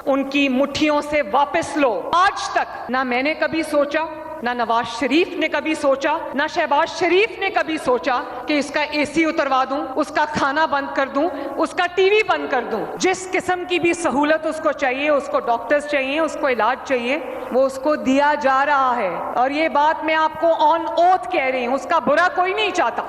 उनकी मुट्ठियों से वापस लो। आज तक ना मैंने कभी सोचा, ना नवाज शरीफ ने कभी सोचा, ना शहबाज शरीफ ने कभी सोचा कि इसका एसी उतरवा दूं, उसका खाना बंद कर दूं, उसका टीवी बंद कर दूं। जिस किस्म की भी सहूलत उसको चाहिए, उसको डॉक्टर्स चाहिए, उसको इलाज चाहिए, वो उसको दिया जा रहा है। और ये बात मैं आपको ऑन ओथ कह रही हूं, उसका बुरा कोई नहीं चाहता।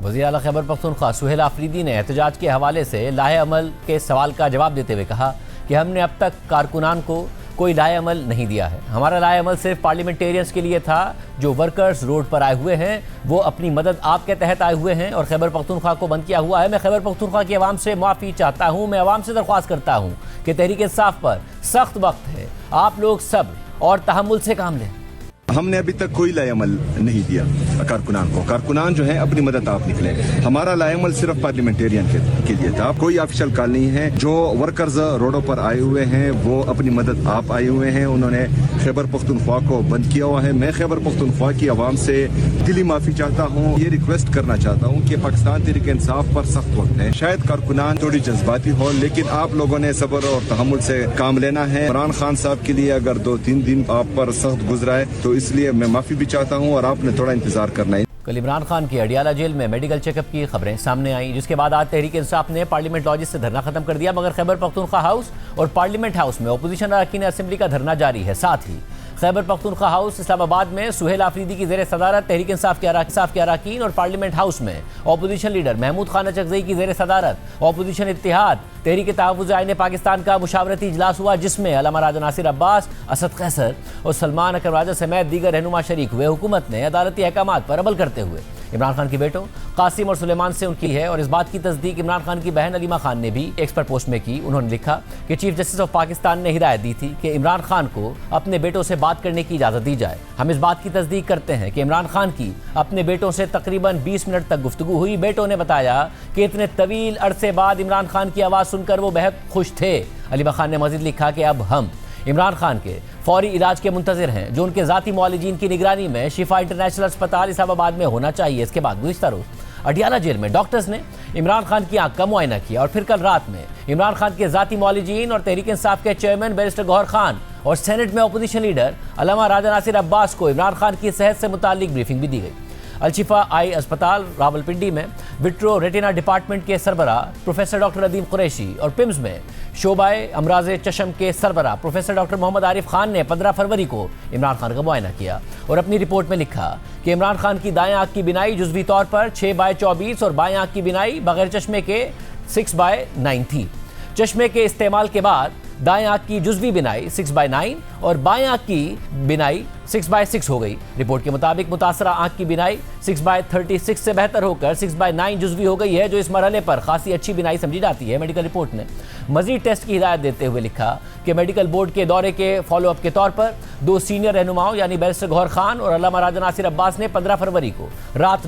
वज़ीर आला खैबर पख्तूनख्वा सुहेल आफरीदी ने एहतजाज के हवाले से लाहे अमल के सवाल का जवाब देते हुए कहा कि हमने अब तक कारकुनान को कोई लाए अमल नहीं दिया है। हमारा लाए अमल सिर्फ पार्लियामेंटेरियंस के लिए था, जो वर्कर्स रोड पर आए हुए हैं, वो अपनी मदद आपके तहत आए हुए हैं और खैबर पख्तूनख्वा को बंद किया हुआ है। मैं खैबर पख्तूनख्वा की आवाम से माफ़ी चाहता हूँ। मैं आवाम से दरख्वास्त करता हूँ कि तहरीक इंसाफ पर सख्त वक्त है, आप लोग सब्र और तहम्मुल से काम लें। हमने अभी तक कोई लाएमल नहीं दिया कारकुनान को। कारकुनान जो है अपनी मदद आप निकले। हमारा लाएमल सिर्फ पार्लियामेंटेरियन के लिए था। कोई ऑफिशियल कॉल नहीं है। जो वर्कर्स रोडों पर आए हुए हैं वो अपनी मदद आप आए हुए हैं। उन्होंने खैबर पख्तूनख्वा को बंद किया हुआ है। मैं खैबर पख्तूनख्वा की आवाम से दिली माफी चाहता हूँ। ये रिक्वेस्ट करना चाहता हूँ कि पाकिस्तान तहरीक इंसाफ पर सख्त वक्त है। शायद कारकुनान थोड़ी जज्बाती हो, लेकिन आप लोगों ने सब्र और तहम्मुल से काम लेना है। इमरान खान साहब के लिए अगर 2-3 दिन आप पर सख्त गुजरा है तो इसलिए मैं माफी भी चाहता हूं और आपने थोड़ा इंतजार करना है। कल इमरान खान की अडियाला जेल में मेडिकल चेकअप की खबरें सामने आई, जिसके बाद आज तहरीक इंसाफ ने पार्लियामेंट लॉजिस से धरना खत्म कर दिया, मगर खैबर पख्तूनख्वा हाउस और पार्लियामेंट हाउस में अपोजिशन अरकान असेंबली का धरना जारी है। साथ ही खैबर पख्तूनख्वा हाउस इस्लामाबाद में सुहेल आफरीदी की ज़ेर सदारत तहरीक इंसाफ के अरकान और पार्लियामेंट हाउस में अपोजिशन लीडर महमूद खान अचकज़ई की ज़ेर सदारत अपोजिशन इत्तिहाद तहरीक तहफ़्फ़ुज़ आईन पाकिस्तान का मुशावरती इजलास हुआ, जिसमें अल्लामा राजा नासिर अब्बास, असद कैसर और सलमान अकरम राजा समेत दीगर रहनुमा शरीक हुए। हुकूमत ने अदालती अहकामात पर अमल करते हुए इमरान खान के बेटों कासिम और सुलेमान से उनकी है, और इस बात की तस्दीक इमरान खान की बहन अलीमा खान ने भी एक्स पर पोस्ट में की। उन्होंने लिखा कि चीफ जस्टिस ऑफ पाकिस्तान ने हिदायत दी थी कि इमरान खान को अपने बेटों से बात करने की इजाज़त दी जाए। हम इस बात की तस्दीक करते हैं कि इमरान खान की अपने बेटों से तकरीबन 20 मिनट तक गुफ्तगू हुई। बेटों ने बताया कि इतने तवील अरसे बाद इमरान खान की आवाज़ सुनकर वो बेहद खुश थे। अलीमा खान ने मज़ीद लिखा कि अब हम इमरान खान के फौरी इलाज के मुंतज़िर हैं, जो उनके ज़ाती मुआलिजीन की निगरानी में शिफा इंटरनेशनल अस्पताल इस्लामाबाद में होना चाहिए। इसके बाद गुज़िश्ता रोज़ अडियाला जेल में डॉक्टर्स ने इमरान खान की आंख का मुआयना किया, और फिर कल रात में इमरान खान के ज़ाती मुआलिजीन और तहरीक इंसाफ के चेयरमैन बैरिस्टर गौहर खान और सेनेट में अपोजिशन लीडर अल्लामा राजा नासिर अब्बास को इमरान खान की सेहत से मुताल्लिक ब्रीफिंग भी दी गई। अलशिफा आई अस्पताल रावलपिंडी में विट्रो रेटिना डिपार्टमेंट के सरबरा प्रोफेसर डॉक्टर अदीम कुरैशी और पिम्स में शोबाए अमराज चशम के सरबरा प्रोफेसर डॉक्टर मोहम्मद आरिफ खान ने 15 फरवरी को इमरान खान का मुआयना किया और अपनी रिपोर्ट में लिखा कि इमरान खान की दाएं आंख की बिनाई जुज़वी तौर पर 6/24 और बाएं आंख की बिनाई बगैर चश्मे के 6/9 थी। चश्मे के इस्तेमाल के बाद दाएं आंख की जुज़वी बिनाई 6/9 और बाएं आंख की बिनाई 6/6 हो गई। रिपोर्ट के मुताबिक मुतासरा आंख की बिनाई 6/36 से बेहतर होकर 6/9 जुज़वी हो गई है, जो इस मरहले पर खासी अच्छी बिनाई समझी जाती है। मेडिकल रिपोर्ट ने मजीद टेस्ट की हिदायत देते हुए लिखा कि मेडिकल बोर्ड के दौरे के फॉलोअप के तौर पर 2 सीनियर रहनुमाओं यानी बैरिस्टर गौहर खान और अल्लामा राजा नासिर अब्बास ने 15 फरवरी को रात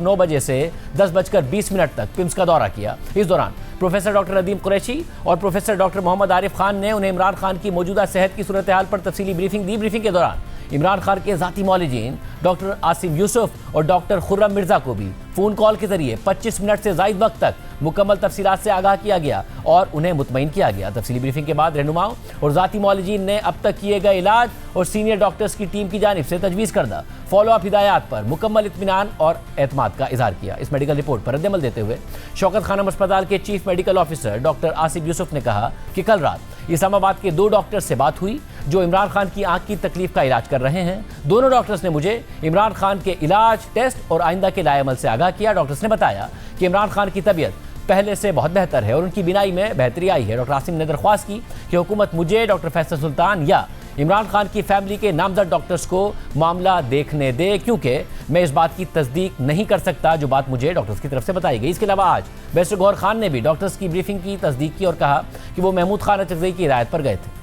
9 बजे से 10:20 तक पिम्स का दौरा किया। इस दौरान प्रोफेसर डॉक्टर अदीम कुरैशी और प्रोफेसर डॉक्टर मोहम्मद आरिफ खान ने उन्हें इमरान खान की मौजूदा सेहत की सूरत हाल पर तफसीली ब्रीफिंग दी। ब्रीफिंग के दौरान इमरान खान के ज़ाती मौलिजीन डॉक्टर आसिम यूसुफ और डॉक्टर खुर्रम मिर्जा को भी फ़ोन कॉल के जरिए 25 मिनट से ज़ायद वक्त तक मुकम्मल तफसीलात से आगाह किया गया और उन्हें मुतमईन किया गया। तफसीली ब्रीफिंग के बाद रहनुमाओं और ज़ाती मौलिजीन ने अब तक किए गए इलाज और सीनियर डॉक्टर्स की टीम की जानिब से तजवीज़ करदा फॉलोअप हिदायत पर मुकम्मल इत्मीनान और एतमाद का इजहार किया। इस मेडिकल रिपोर्ट पर रद्दअमल देते हुए शौकत खानम अस्पताल के chief medical officer doctor Asif Yusuf ने कहा कि कल रात इस्लामाबाद के 2 डॉक्टर्स से बात हुई जो इमरान खान की आंख की तकलीफ का इलाज कर रहे हैं। दोनों डॉक्टर्स ने मुझे इमरान खान के इलाज, टेस्ट और आइंदा के लाएअमल से आगाह किया। डॉक्टर्स ने बताया कि इमरान खान की तबीयत पहले से बहुत बेहतर है और उनकी बिनाई में बेहतरी आई है। डॉक्टर आसिम ने दरख्वास्त की कि हुकूमत मुझे, डॉक्टर फैसल सुल्तान या इमरान खान की फैमिली के नामजद डॉक्टर्स को मामला देखने दे, क्योंकि मैं इस बात की तस्दीक नहीं कर सकता जो बात मुझे डॉक्टर्स की तरफ से बताई गई। इसके अलावा आज बैरिस्टर गौहर खान ने भी डॉक्टर्स की ब्रीफिंग की तस्दीक की और कहा कि वो महमूद खान अचकज़ई की हिदायत पर गए थे।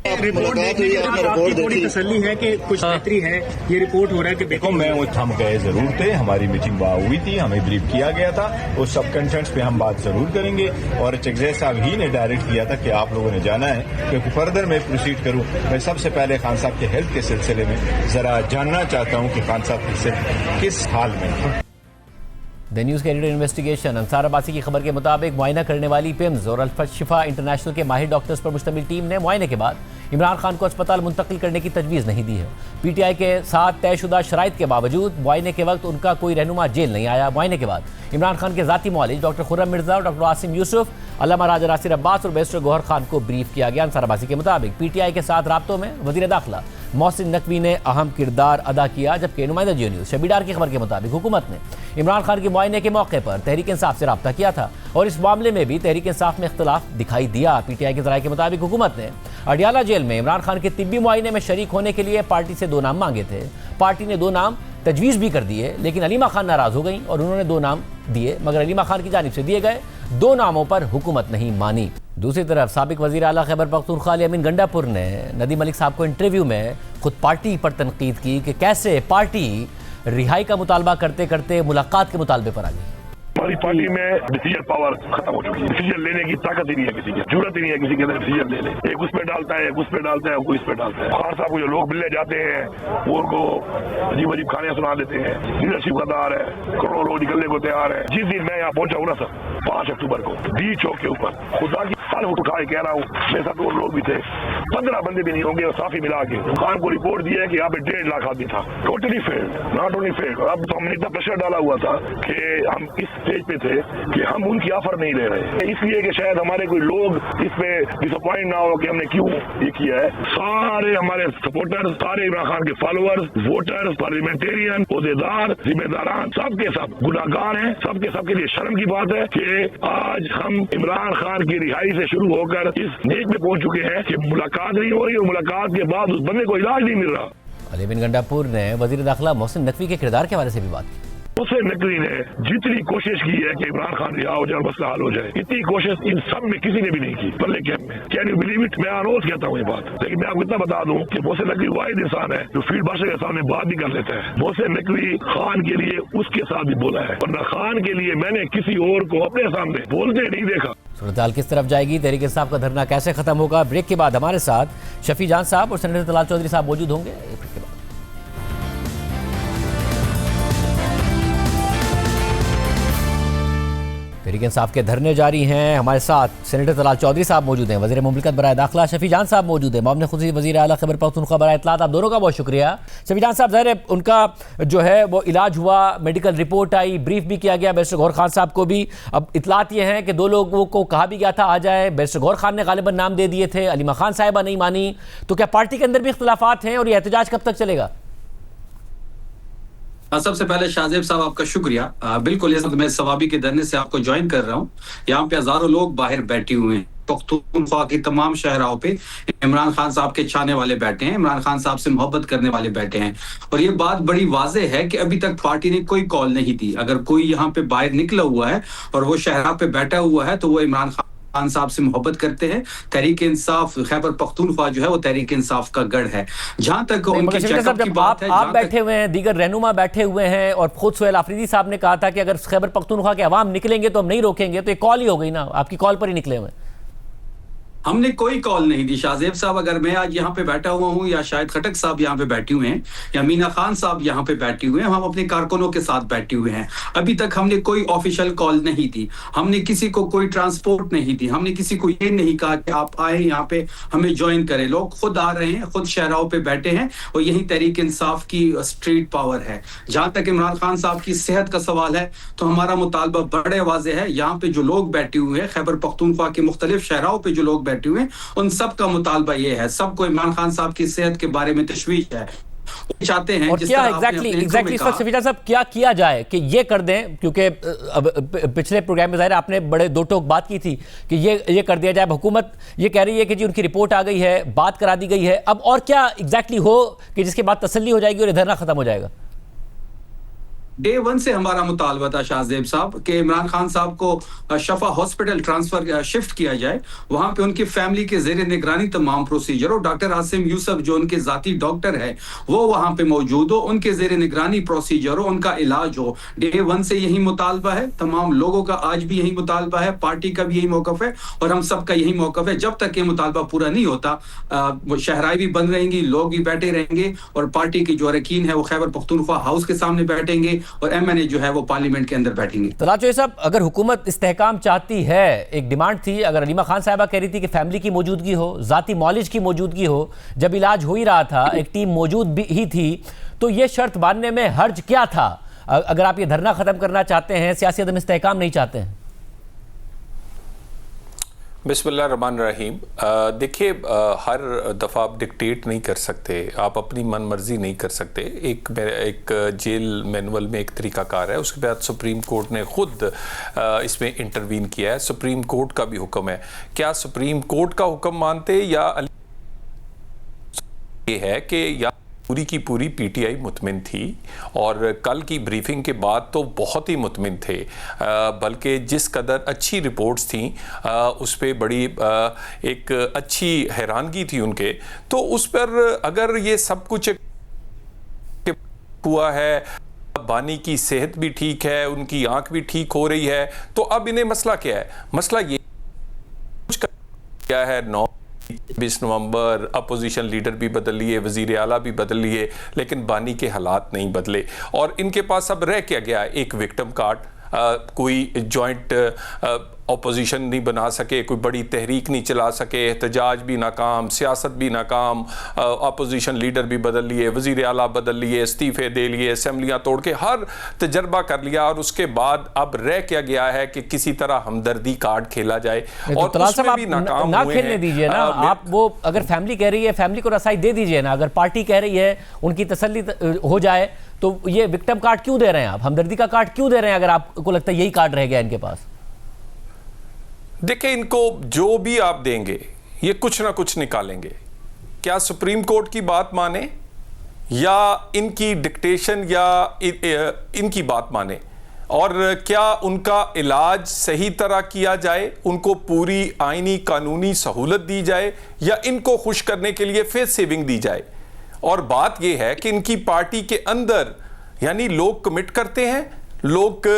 रिपोर्ट देखने के बाद आपकी थोड़ी तसल्ली है कि कुछ बेहतरी है, ये रिपोर्ट हो रहा है कि देखो मैं हम गए जरूर थे, हमारी मीटिंग वहाँ हुई थी, हमें ब्रीफ किया गया था, उस सब कंटेंट्स पे हम बात जरूर करेंगे और चकज़ई साहब ही ने डायरेक्ट किया था कि आप लोगों ने जाना है, क्योंकि फर्दर मैं प्रोसीड करूँ मैं सबसे पहले खान साहब के हेल्थ के सिलसिले में जरा जानना चाहता हूँ कि खान साहब की सेहत किस हाल में है। The news carrier investigation. Ansar Abbasi की खबर के मुताबिक मुआयना करने वाली पिम्स और अल-शिफा इंटरनेशनल के माहिर डॉक्टर्स पर मुश्तमिल टीम ने मुआयने के बाद इमरान खान को अस्पताल मुंतकिल करने की तजवीज़ नहीं दी है। पीटीआई के साथ तयशुदा शराइत के बावजूद मुआयने के वक्त उनका कोई रहनुमा जेल नहीं आया। मुआयने के बाद इमरान खान के ज़ाती मौलिज डॉक्टर खुर्रम मिर्जा और डॉक्टर आसिम यूसुफ, अल्लामा राजा नासिर अब्बास और बैरिस्टर गौहर खान को ब्रीफ किया गया। अंसार अब्बासी के मुताबिक पीटीआई के साथ राब्तों में वज़ीर दाखिला मोहसिन नकवी ने अहम किरदार अदा किया, जबकि नुमाइंदा जियो न्यूज़ शबी डार की खबर के मुताबिक हुकूमत ने इमरान खान के मुआयने के मौके पर तहरीक इंसाफ से रब्ता किया था और इस मामले में भी तहरीक इंसाफ में इख्तलाफ दिखाई दिया। पीटीआई के ज़राए के मुताबिक हुकूमत ने अडियाला जेल में इमरान खान के तिब्बी मुआयने में शरीक होने के लिए पार्टी से 2 नाम मांगे थे। पार्टी ने 2 नाम तजवीज़ भी कर दिए, लेकिन अलीमा खान नाराज़ हो गई और उन्होंने 2 नाम दिए, मगर अलीमा खान की जानिब से दिए गए 2 नामों पर हुकूमत नहीं मानी। दूसरी तरफ साबिक वज़ीर आला खैबर पख्तूनख्वा अमीन गंडापुर ने नदीम मलिक साहब को इंटरव्यू में खुद पार्टी पर तनकीद की कि कैसे पार्टी रिहाई का मुतालबा करते करते मुलाकात के मुतालबे पर आ गई। हमारी पार्टी में डिसीजन पावर खत्म हो चुकी है, डिसीजन लेने की ताकत ही नहीं है, किसी की जरूरत ही नहीं है किसी के अंदर डिसीजन ले ले। एक उस पे डालता है, एक उस पे डालता है, कोई इस पे डालता है। खान साहब को जो लोग मिलने जाते हैं वो उनको अजीब अजीब कहानियां सुना देते हैं। लीडरशिप गद्दार है, करोड़ों लोग निकलने को तैयार है। जिस दिन मैं यहाँ पहुंचा हूँ ना सर 5 अक्टूबर को डी चौक के ऊपर, खुदा की साल उठा के कह रहा हूँ, मेरे साथ 2 लोग भी थे, 15 बंदे भी नहीं होंगे और साफी मिला के खान को रिपोर्ट दी है कि यहाँ पे 1.5 लाख आदमी था। Totally failed, not only failed. अब तो हमने इतना प्रेशर डाला हुआ था कि हम इस स्टेज पे थे कि हम उनकी ऑफर नहीं ले रहे, इसलिए कि शायद हमारे कोई लोग इस पे डिसअपॉइंट ना हो कि हमने क्यों ये किया है। सारे हमारे सपोर्टर्स, सारे इमरान खान के फॉलोअर्स, वोटर्स, पार्लियामेंटेरियन, ओहदेदार, जिम्मेदारान, सबके सब गुनाहगार हैं। सबके लिए शर्म की बात है कि आज हम इमरान खान की रिहाई से शुरू होकर इस नेक में पहुंच चुके हैं कि मुलाकात नहीं हो रही और मुलाकात के बाद उस बंदे को इलाज नहीं मिल रहा। अलीबिन गंडापुर ने वज़ीर दाखिला मोहसिन नकवी के किरदार के हवाले से भी बात की। मोहसिन नकवी ने जितनी कोशिश की है कि इमरान खान रिहा हो जाए और मसला हल हो जाए, इतनी कोशिश इन सब में किसी ने भी नहीं की। पल्ले कैंप में कैन यू बिलीव इट, मैं रोज कहता हूँ ये बात, लेकिन मैं आपको इतना बता दूं कि मोहसिन नकवी वाहिद इंसान है जो फील्ड मार्शल के सामने बात भी कर लेता है। मोहसिन नकवी खान के लिए उसके साथ भी बोला है, वरना खान के लिए मैंने किसी और को अपने सामने बोलते नहीं देखा। सूरत किस तरफ जाएगी, तहरीक इंसाफ का धरना कैसे खत्म होगा? ब्रेक के बाद हमारे साथ शफी जान साहब और सेनेटर तलाल चौधरी साहब मौजूद होंगे। तहरीक इंसाफ के धरने जारी हैं। हमारे साथ सेनेटर तलाल चौधरी साहब मौजूद हैं, वज़ीर मुमलिकत बराए दाखिला शफी जान साहब मौजूद हैं, मोहम्मद खुर्शीद वज़ीर आला खैबर पख्तूनख्वा बराए इत्तलात। आप दोनों का बहुत शुक्रिया। शफी जान साहब, ज़ाहिर है उनका जो है वो इलाज हुआ, मेडिकल रिपोर्ट आई, ब्रीफ भी किया गया बैरिस्टर गौहर खान साहब को भी। अब इत्तलात ये हैं कि 2 लोगों को कहा भी गया था आ जाए, बैरिस्टर गौहर खान ने गालिबन नाम दे दिए थे, अलीमा खान साहिबा नहीं मानी, तो क्या पार्टी के अंदर भी इख्तलाफात हैं और ये एहतजाज कब तक चलेगा? सबसे पहले शाहजेब साहब आपका शुक्रिया। बिल्कुल इस वक्त मैं सवाबी के धरने से आपको ज्वाइन कर रहा हूँ। यहाँ पे हजारों लोग बाहर बैठे हुए हैं, पख्तूनख्वा की तमाम शहराओं पे इमरान खान साहब के चाहने वाले बैठे हैं, इमरान खान साहब से मोहब्बत करने वाले बैठे हैं। और ये बात बड़ी वाज़ेह है कि अभी तक पार्टी ने कोई कॉल नहीं दी। अगर कोई यहाँ पे बाहर निकला हुआ है और वो शहरा पे बैठा हुआ है तो वो इमरान खान साहब से मोहब्बत करते हैं। तहरीक इंसाफ खैबर पख्तूनख्वा जो है वो तहरीक इंसाफ का गढ़ है। जहां तक उनके चेकअप की बात है, आप बैठे हुए हैं, दीगर रहनुमा बैठे हुए हैं और खुद सुहेल आफरीदी साहब ने कहा था कि अगर खैबर पख्तूनख्वा के अवाम निकलेंगे तो हम नहीं रोकेंगे, तो ये कॉल ही हो गई ना, आपकी कॉल पर ही निकले हुए। हमने कोई कॉल नहीं दी शाहजेब साहब। अगर मैं आज यहाँ पे बैठा हुआ हूँ या शायद खटक साहब यहाँ पे बैठे हुए हैं या मीना खान साहब यहाँ पे बैठे हुए हैं, हम अपने कारकुनों के साथ बैठे हुए हैं। अभी तक हमने कोई ऑफिशियल कॉल नहीं दी, हमने किसी को कोई ट्रांसपोर्ट नहीं दी, हमने किसी को ये नहीं कहा कि आप आए यहाँ पे हमें ज्वाइन करें। लोग खुद आ रहे हैं, खुद शहराओं पे बैठे हैं और यही तहरीक इंसाफ की स्ट्रीट पावर है। जहां तक इमरान खान साहब की सेहत का सवाल है तो हमारा मुतालबा बड़े वाज़ेह है। यहाँ पे जो लोग बैठे हुए हैं, खैबर पख्तूनख्वा के मुख्तलिफ शहराओं पे जो लोग बैठे हुए हैं, उन सब का मुतालबा ये है, सबको इमरान खान साहब की सेहत के बारे में तशवीश है। चाहते हैं और जिस क्या तरह आपने अपने intro में एग्जैक्टली कहा, शफीजा साहब क्या किया जाए कि ये कर दें, क्योंकि अब पिछले प्रोग्राम में ज़ाहिर आपने बड़े दो टोक बात की थी कि ये कर दिया जाए। हुकूमत ये कह रही है कि जी उनकी रिपोर्ट आ गई है, बात करा दी गई है, अब और क्या एग्जैक्टली हो कि जिसके बाद तसल्ली हो जाएगी और ये धरना खत्म हो जाएगा? डे 1 से हमारा मुतालबा था शाहजेब साहब कि इमरान खान साहब को शफा हॉस्पिटल ट्रांसफर शिफ्ट किया जाए, वहां पे उनकी फैमिली के जेर निगरानी तमाम प्रोसीजर और डॉक्टर आसिम यूसुफ जो उनके जाती डॉक्टर है वो वहां पे मौजूद हो, उनके जेर निगरानी प्रोसीजर हो, उनका इलाज हो। डे 1 से यही मुतालबा है, तमाम लोगों का आज भी यही मुतालबा है, पार्टी का भी यही मौकफ है और हम सबका यही मौकफ है। जब तक ये मुतालबा पूरा नहीं होता शहराई भी बंद रहेंगी, लोग भी बैठे रहेंगे और पार्टी के जो अरकान है वो खैबर पख्तूनख्वा हाउस के सामने बैठेंगे और एमएनए जो है वो पार्लियामेंट के अंदर बैठेंगे। तलाचो साहब, अगर हुकूमत इस्तेहकाम चाहती है, एक डिमांड थी, अगर अलीमा खान साहबा कह रही थी कि फैमिली की मौजूदगी हो, जाती मौलिज की मौजूदगी हो, जब इलाज हो ही रहा था एक टीम मौजूद भी ही थी, तो ये शर्त मानने में हर्ज क्या था? अगर आप ये धरना खत्म करना चाहते हैं, सियासी अदम इस्तेहकाम नहीं चाहते हैं। बिस्मिल्लाहिर्रहमानिर्रहीम। देखिए, हर दफ़ा आप डिक्टेट नहीं कर सकते, आप अपनी मन मर्जी नहीं कर सकते। एक जेल मैनुअल में एक तरीकाकार है, उसके बाद सुप्रीम कोर्ट ने ख़ुद इसमें इंटरवीन किया है। सुप्रीम कोर्ट का भी हुक्म है। क्या सुप्रीम कोर्ट का हुक्म मानते या ये है कि या पूरी की पूरी पीटीआई मुतमिन थी और कल की ब्रीफिंग के बाद तो बहुत ही मुतमिन थे, बल्कि जिस कदर अच्छी रिपोर्ट्स थी उस पर बड़ी एक अच्छी हैरानगी थी उनके। तो उस पर अगर ये सब कुछ हुआ है, बानी की सेहत भी ठीक है, उनकी आंख भी ठीक हो रही है, तो अब इन्हें मसला क्या है? मसला ये क्या है, 20 नवंबर अपोजिशन लीडर भी बदल लिए, वजीर आला भी बदल लिए, लेकिन बानी के हालात नहीं बदले और इनके पास अब रह क्या गया? एक विक्टिम कार्ड, कोई जॉइंट अपोजिशन नहीं बना सके, कोई बड़ी तहरीक नहीं चला सके, एहतजाज भी नाकाम, सियासत भी नाकाम, अपोजिशन लीडर भी बदल लिए, वजीर आला बदल लिए, इस्तीफे दे लिए, असम्बलियाँ तोड़ के हर तजर्बा कर लिया और उसके बाद अब रह क्या गया है कि किसी तरह हमदर्दी कार्ड खेला जाए और तो उसमें भी नाकाम ना हुए खेलने हैं। दीजिए ना आप, वो अगर फैमिली कह रही है फैमिली को रसाई दे दीजिए ना, अगर पार्टी कह रही है उनकी तसल्ली हो जाए, तो ये विक्टिम कार्ड क्यों दे रहे हैं आप? हमदर्दी का कार्ड क्यों दे रहे हैं अगर आपको लगता है यही कार्ड रह गया इनके पास? देखिए, इनको जो भी आप देंगे ये कुछ ना कुछ निकालेंगे। क्या सुप्रीम कोर्ट की बात माने या इनकी डिक्टेशन या इनकी बात माने, और क्या उनका इलाज सही तरह किया जाए, उनको पूरी आईनी कानूनी सहूलत दी जाए, या इनको खुश करने के लिए फेस सेविंग दी जाए? और बात यह है कि इनकी पार्टी के अंदर यानी लोग कमिट करते हैं, लोग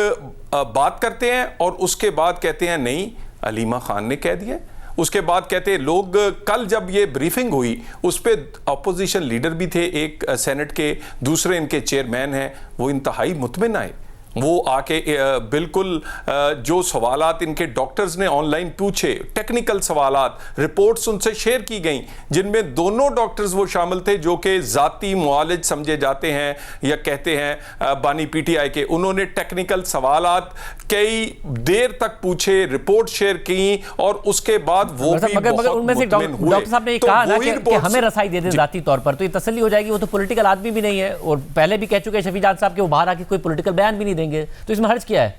बात करते हैं और उसके बाद कहते हैं नहीं अलीमा खान ने कह दिया, उसके बाद कहते हैं लोग। कल जब ये ब्रीफिंग हुई उस पर अपोजिशन लीडर भी थे, एक सेनेट के, दूसरे इनके चेयरमैन हैं, वो इंतहाई मुतमिन आए। वो आके बिल्कुल जो सवालात इनके डॉक्टर्स ने ऑनलाइन पूछे, टेक्निकल सवालात, रिपोर्ट्स उनसे शेयर की गई, जिनमें दोनों डॉक्टर्स वो शामिल थे जो कि जाती मुआलिज समझे जाते हैं या कहते हैं बानी पीटीआई के। उन्होंने टेक्निकल सवालात कई देर तक पूछे, रिपोर्ट शेयर की और उसके बाद वो भी मगर उनमें से डॉक्टर साहब ने ये कहा ना कि हमें रसाई दे दे जाती तौर पर, तो ये तसल्ली हो जाएगी। वो तो पॉलिटिकल आदमी भी नहीं है और पहले भी कह चुके हैं शफीजाद साहब के वो बाहर आके कोई पॉलिटिकल बयान भी नहीं देंगे, तो इसमें हर्ज क्या है?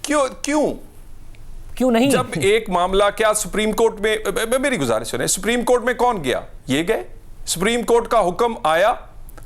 क्यों नहीं? जब एक मामला, क्या सुप्रीम कोर्ट में, मेरी गुजारिश सुने, सुप्रीम कोर्ट में कौन गया? ये गए। सुप्रीम कोर्ट का हुक्म आया,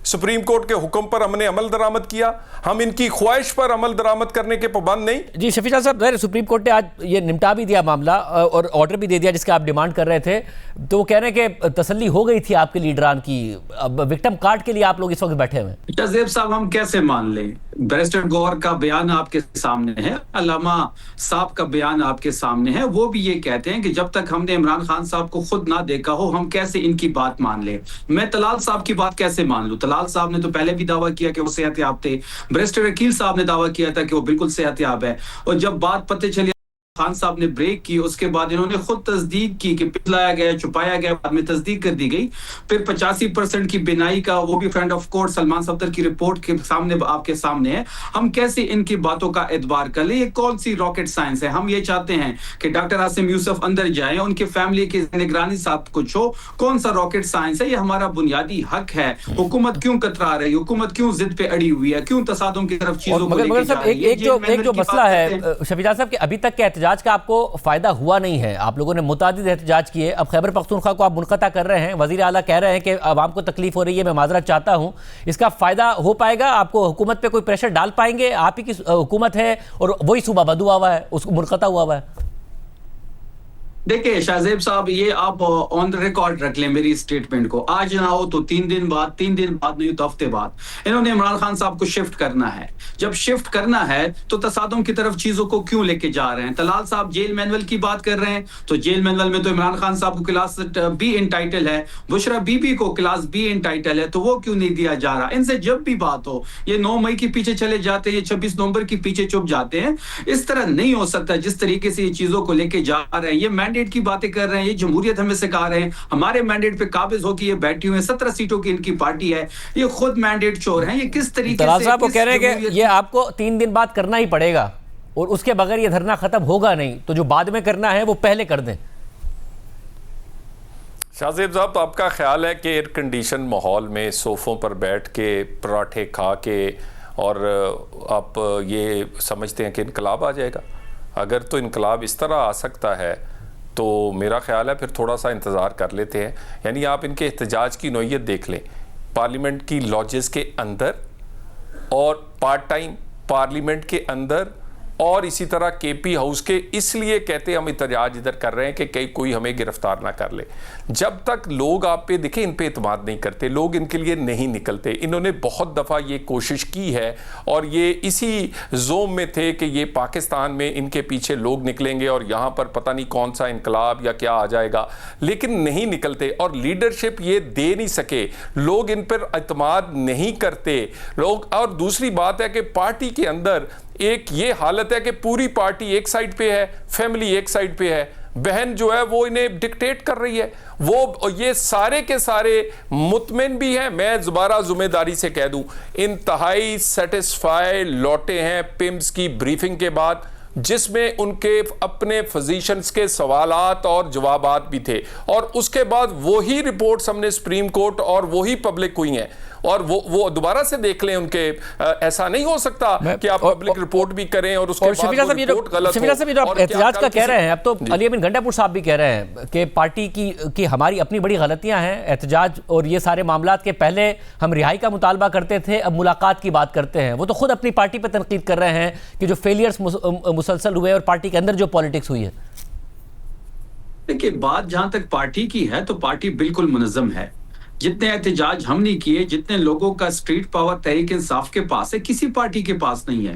सुप्रीम कोर्ट के हुक्म पर हमने अमल दरामद किया, हम इनकी ख्वाहिश पर अमल दरामद करने के पाबंद नहीं। जी शफीजा साहब, सुप्रीम कोर्ट ने आज ये निपटा भी दिया मामला और ऑर्डर भी दे दिया जिसका आप डिमांड कर रहे थे, तो वो कह रहे हैं कि तसल्ली हो गई थी आपके लीडरान की, अब विक्टिम कार्ड के लिए आप लोग इस वक्त बैठे हुए हैं। शहजेब साहब, हम कैसे मान लें? बैरिस्टर गौहर का बयान आपके सामने है, अल्लामा साहब का बयान आपके सामने है, वो भी ये कहते हैं कि जब तक हमने इमरान खान साहब को खुद ना देखा हो हम कैसे इनकी बात मान लें। मैं तलाल साहब की बात कैसे मान लूं? तलाल साहब ने तो पहले भी दावा किया कि वो सेहतयाब थे, बैरिस्टर वकील साहब ने दावा किया था कि वो बिल्कुल सेहतयाब है, और जब बात पता चली खान साहब ने ब्रेक की, उसके बाद इन्होंने खुद तस्दीक की कि पिछलाया गया, छुपाया गया, बाद में तस्दीक कर दी गई। फिर 85% की बिनाई का, वो भी friend of court Salman Safdar की रिपोर्ट के सामने, आपके सामने है। हम कैसे इनकी बातों का एतबार कर ले? ये कौन सी रॉकेट साइंस है? हम ये चाहते हैं कि डॉक्टर आसिम यूसुफ अंदर जाए, उनके फैमिली की निगरानी साथ कुछ हो। कौन सा रॉकेट साइंस है? ये हमारा बुनियादी हक है। हुकूमत क्यों कतरा रही? हुकूमत क्यों जिद पे अड़ी हुई है? क्यों तसादुम की तरफ चीजों को लेके जा रही है? एक जो मसला है शफीजाद साहब कि अभी तक के एहतजाज का आपको फायदा हुआ नहीं है। आप लोगों ने मुतादिद एहतजाज किए, अब खैबर पख्तूनख्वा को आप मुनक़ता कर रहे हैं, वज़ीर आला कह रहे हैं कि आवाम को तकलीफ हो रही है, मैं माजरत चाहता हूं। इसका फायदा हो पाएगा? आपको हुकूमत पे कोई प्रेशर डाल पाएंगे? आप ही की हुकूमत है और वही सूबा बदुआ हुआ है, उसको मुनक़ता हुआ हुआ है। देखिए शाहजेब साहब, ये आप ऑन द रिकॉर्ड रख लें मेरी स्टेटमेंट को। आज ना हो तो 3 दिन बाद, 3 दिन बाद नहीं तो हफ्ते बाद इन्होंने इमरान खान साहब को शिफ्ट करना है। जब शिफ्ट करना है तो तसादुम की तरफ चीजों को क्यों लेके जा रहे हैं? तलाल साहब जेल मैनुअल की बात कर रहे हैं, तो जेल मैनुअल में तो इमरान खान साहब को क्लास बी इन टाइटल है, बुशरा बीबी को क्लास बी इन टाइटल है, तो वो क्यों नहीं दिया जा रहा? इनसे जब भी बात हो ये 9 मई के पीछे चले जाते हैं, ये 26 नवंबर के पीछे चुप जाते हैं। इस तरह नहीं हो सकता जिस तरीके से ये चीजों को लेके जा रहे हैं। ये मैंडेट की बातें कर रहे हैं, ये जमहूरियत हमें सिखा रहे हैं, हमारे मैंडेट पे काबिज होकर ये बैठी हुए हैं। 17 सीटों की इनकी पार्टी है, ये खुद मैंडेट चोर हैं। ये किस तरीके से साहब वो कह रहे हैं कि ये आपको 3 दिन बाद करना ही पड़ेगा और उसके बगैर ये धरना खत्म होगा नहीं, तो जो बाद में करना है वो पहले कर दें। शाहजेब साहब, तो आपका ख्याल है कि एयर कंडीशन माहौल में सोफ़ों पर बैठ के पराठे खा के और आप ये समझते हैं कि इनकलाब आ जाएगा? अगर तो इनकलाब इस तरह आ सकता है तो मेरा ख्याल है फिर थोड़ा सा इंतज़ार कर लेते हैं। यानी आप इनके एहतजाज की नौइयत देख लें, पार्लियामेंट की लॉजेस के अंदर और पार्ट टाइम पार्लियामेंट के अंदर और इसी तरह केपी हाउस के, इसलिए कहते हम एहतजाज इधर कर रहे हैं कि कहीं कोई हमें गिरफ्तार ना कर ले। जब तक लोग आप पे देखें, इन पे एतमाद नहीं करते, लोग इनके लिए नहीं निकलते। इन्होंने बहुत दफ़ा ये कोशिश की है और ये इसी जोम में थे कि ये पाकिस्तान में इनके पीछे लोग निकलेंगे और यहाँ पर पता नहीं कौन सा इनकलाब या क्या आ जाएगा, लेकिन नहीं निकलते और लीडरशिप ये दे नहीं सके। लोग इन पर एतमाद नहीं करते लोग। और दूसरी बात है कि पार्टी के अंदर एक ये हालत है कि पूरी पार्टी एक साइड पे है, फैमिली एक साइड पे है, बहन जो है वो इन्हें डिक्टेट कर रही है। वो ये सारे के सारे मुतमिन भी हैं, मैं दोबारा जिम्मेदारी से कह दूं, इंतहाई सेटिस्फाई लौटे हैं पिम्स की ब्रीफिंग के बाद, जिसमें उनके अपने फिजिशियंस के सवालात और जवाबात भी थे। और उसके बाद वही रिपोर्ट्स हमने सुप्रीम कोर्ट और वही पब्लिक हुई हैं और वो दोबारा से देख लें उनके। ऐसा नहीं हो सकता कि आप पब्लिक रिपोर्ट भी करें और उसके बाद वो रिपोर्ट गलत हो। शफीक साहब, ये जो एहतजाज का कह रहे हैं, अब तो अली अमीन गंडापुर साहब भी कह रहे हैं कि पार्टी की हमारी अपनी बड़ी गलतियां हैं। एहतजाज और ये सारे मामलात के पहले हम रिहाई का मुतालबा करते थे, अब मुलाकात की बात करते हैं। वो तो खुद अपनी पार्टी पर तनकीद कर रहे हैं कि जो फेलियर्स मुसलसल हुए और पार्टी के अंदर जो पॉलिटिक्स हुई है। देखिए, बात जहां तक पार्टी की है तो पार्टी बिल्कुल मुनज़्ज़म है। जितने एहतजाज हमने किए, जितने लोगों का स्ट्रीट पावर तहरीक इंसाफ के पास है, किसी पार्टी के पास नहीं है।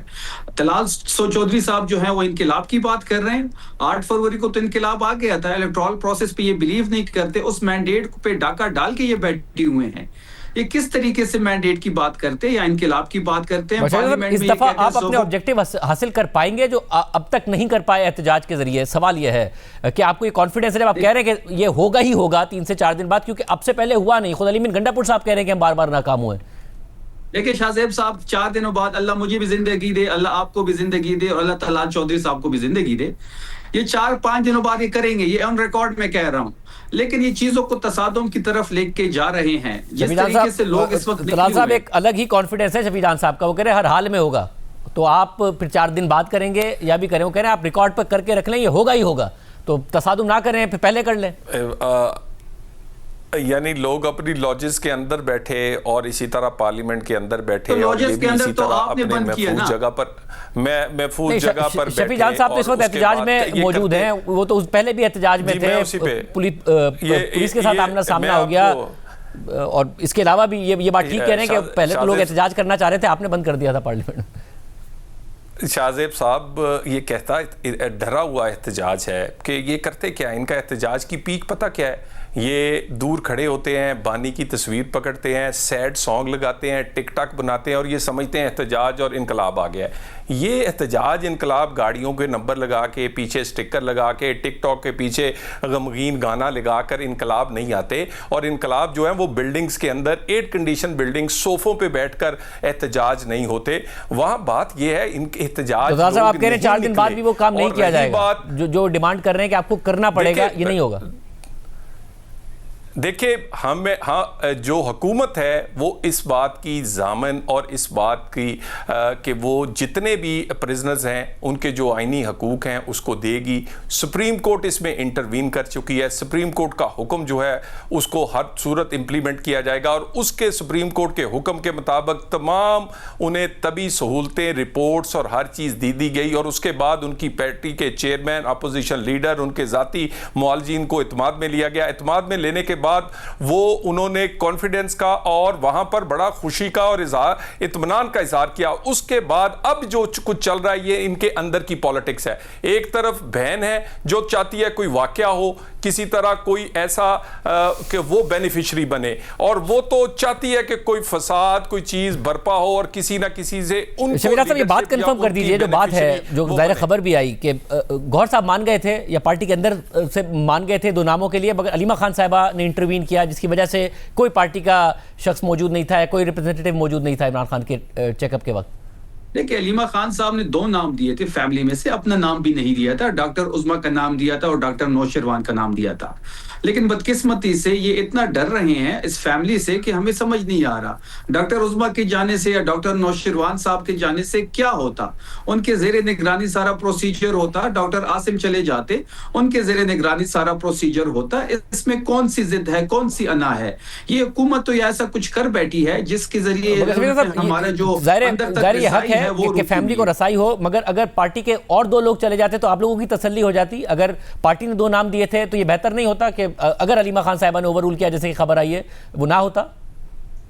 तलाल चौधरी साहब जो है वो इनकलाब की बात कर रहे हैं। 8 फरवरी को तो इनकलाब आ गया था। इलेक्टोरल प्रोसेस पे ये बिलीव नहीं करते, उस मैंडेट पे डाका डाल के ये बैठे हुए हैं। ये किस तरीके से मैंडेट की बात करते हैं या इनकलाब की बात करते हैं? इस दफा आप अपने ऑब्जेक्टिव हासिल कर पाएंगे जो अब तक नहीं कर पाए एहतजाज के जरिए। सवाल यह है कि आपको ये कॉन्फिडेंस है, आप कह रहे हैं कि ये होगा ही होगा 3 से 4 दिन बाद, क्योंकि अब से पहले हुआ नहीं। खुद अली अमीन गंडापुर साहब कह रहे हैं कि हम बार बार नाकाम हुए। देखिए शाहजेब साहब, 4 दिनों बाद अल्लाह मुझे भी जिंदगी दे, अल्लाह आपको भी जिंदगी दे और अल्लाह तलाल चौधरी साहब को भी जिंदगी दे। ये 4-5 दिनों बाद ये करेंगे, ये ऑन रिकॉर्ड में कह रहा हूं। लेकिन ये चीजों को तसादुम की तरफ लेके जा रहे हैं जिस तरीके से लोग इस वक्त। तलाल साहब, एक अलग ही कॉन्फिडेंस है शफीजान साहब का, वो कह रहे हैं हर हाल में होगा। तो आप फिर 4 दिन बाद करेंगे या भी करें, वो कह रहे हैं आप रिकॉर्ड पर करके रख लें, ये होगा ही होगा, तो तसादुम ना करें, फिर पहले कर लें। यानी लोग अपनी लॉजेस के अंदर बैठे और इसी तरह पार्लियामेंट के अंदर बैठे तो और ये भी इसी तो तरह अपने महफूज जगह पर महफूज जगह पर बैठे। शफीक साहब तो इस वक्त एहतजाज में मौजूद हैं, वो तो पहले भी एहतजाज में थे, पुलिस के साथ आमना सामना हो गया। और इसके अलावा भी ये बात ठीक कह रहे हैं कि पहले तो लोग एहतजाज करना चाह रहे थे, आपने बंद कर दिया था पार्लियामेंट। शाहजेब साहब ये कहता डरा हुआ एहतजाज है कि ये करते क्या है, इनका एहतजाज की पीक पता क्या है? ये दूर खड़े होते हैं, बानी की तस्वीर पकड़ते हैं, सैड सॉन्ग लगाते हैं, टिकटॉक बनाते हैं और ये समझते हैं एहतजाज और इनकलाब आ गया है। ये एहतजाज इनकलाब गाड़ियों के नंबर लगा के, पीछे स्टिकर लगा के, टिकटॉक के पीछे गमगीन गाना लगा कर इनकलाब नहीं आते। और इनकलाब जो है वो बिल्डिंग्स के अंदर, एयर कंडीशन बिल्डिंग, सोफों पे बैठकर एहतजाज नहीं होते। वहाँ बात ये है, इनके एहतजाज तो साहब आप कह रहे हैं 4 दिन बाद भी वो काम नहीं किया जाएगा, जो डिमांड कर रहे हैं कि आपको करना पड़ेगा, ये नहीं होगा। देखिए जो हुकूमत है वो इस बात की जामन और इस बात की कि वो जितने भी प्रिजनर्स हैं उनके जो आईनी हकूक हैं उसको देगी। सुप्रीम कोर्ट इसमें इंटरवीन कर चुकी है। सुप्रीम कोर्ट का हुक्म जो है उसको हर सूरत इंप्लीमेंट किया जाएगा और उसके सुप्रीम कोर्ट के हुक्म के मुताबिक तमाम उन्हें तभी सहूलतें, रिपोर्ट्स और हर चीज़ दी गई। और उसके बाद उनकी पार्टी के चेयरमैन, अपोजिशन लीडर, उनके ज़ाती मुआलजीन को इत्माद में लिया गया। इत्माद में लेने के बाद वो उन्होंने कॉन्फिडेंस का और वहां पर बड़ा खुशी का और इत्मीनान का इजहार किया। उसके बाद अब जो कुछ चल रहा है ये इनके अंदर की पॉलिटिक्स है। एक तरफ बहन है जो चाहती है कोई वाकया हो, किसी तरह कोई ऐसा कि वो बेनिफिशियरी बने, और वो तो चाहती है कि कोई फसाद, कोई चीज बरपा हो और किसी ना किसी से उनको। शमीरा साहब ये बात कंफर्म कर दीजिए, जो बात है, जो ज़ाहिर खबर भी आई कि गौहर साहब मान गए थे या पार्टी के अंदर से मान गए थे 2 नामों के लिए, मगर अलीमा खान साहिबा ने इंटरवीन किया जिसकी वजह से कोई पार्टी का शख्स मौजूद नहीं था, कोई रिप्रेजेंटेटिव मौजूद नहीं था इमरान खान के चेकअप के वक्त। देखिए, अलीमा खान साहब ने 2 नाम दिए थे फैमिली में से, अपना नाम भी नहीं दिया था। डॉक्टर उज़्मा का नाम दिया था और डॉक्टर नौशरवान का नाम दिया था। लेकिन बदकिस्मती से ये इतना डर रहे हैं इस फैमिली से कि हमें समझ नहीं आ रहा डॉक्टर उज़्मा के जाने से या डॉक्टर नौशरवान साहब के जाने से क्या होता। उनके ज़ेरे निगरानी सारा प्रोसीजर होता, डॉक्टर आसिम चले जाते, उनके ज़ेरे निगरानी सारा प्रोसीजर होता। इसमें कौन सी जिद है, कौन सी अना है? ये हुकूमत तो ऐसा कुछ कर बैठी है जिसके जरिए हमारा जो अंदर तक है कि फैमिली को रसाई हो, मगर अगर पार्टी के और 2 लोग चले जाते तो आप लोगों की तसल्ली हो जाती। अगर पार्टी ने 2 नाम दिए थे तो ये बेहतर नहीं होता कि अगर अलीमा खान साहिबा ने ओवररूल किया जैसे कि खबर आई है वो ना होता?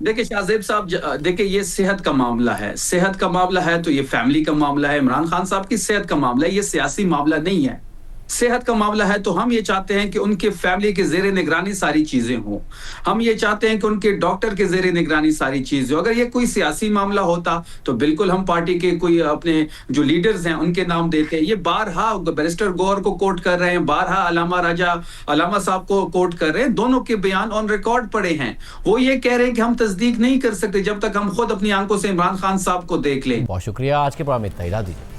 देखिए शाहजेब साहब, देखिए ये सेहत का मामला है। सेहत का मामला है तो ये फैमिली का मामला है। इमरान खान साहब की सेहत का मामला है, ये सियासी मामला नहीं है। सेहत का मामला है तो हम ये चाहते हैं कि उनके फैमिली के ज़ेरे निगरानी सारी चीजें हों। हम ये चाहते हैं कि उनके डॉक्टर के ज़ेरे निगरानी सारी चीजें हो। अगर ये कोई सियासी मामला होता तो बिल्कुल हम पार्टी के कोई अपने जो लीडर्स हैं उनके नाम देते। ये बारहा बैरिस्टर गौहर को कोट कर रहे हैं, बारहा अलामा साहब को कोट कर रहे हैं। दोनों के बयान ऑन रिकॉर्ड पड़े हैं। वो ये कह रहे हैं कि हम तस्दीक नहीं कर सकते जब तक हम खुद अपनी आंखों से इमरान खान साहब को देख लें। बहुत शुक्रिया, आज के प्रोग्राम में इतना ही, दीजिए।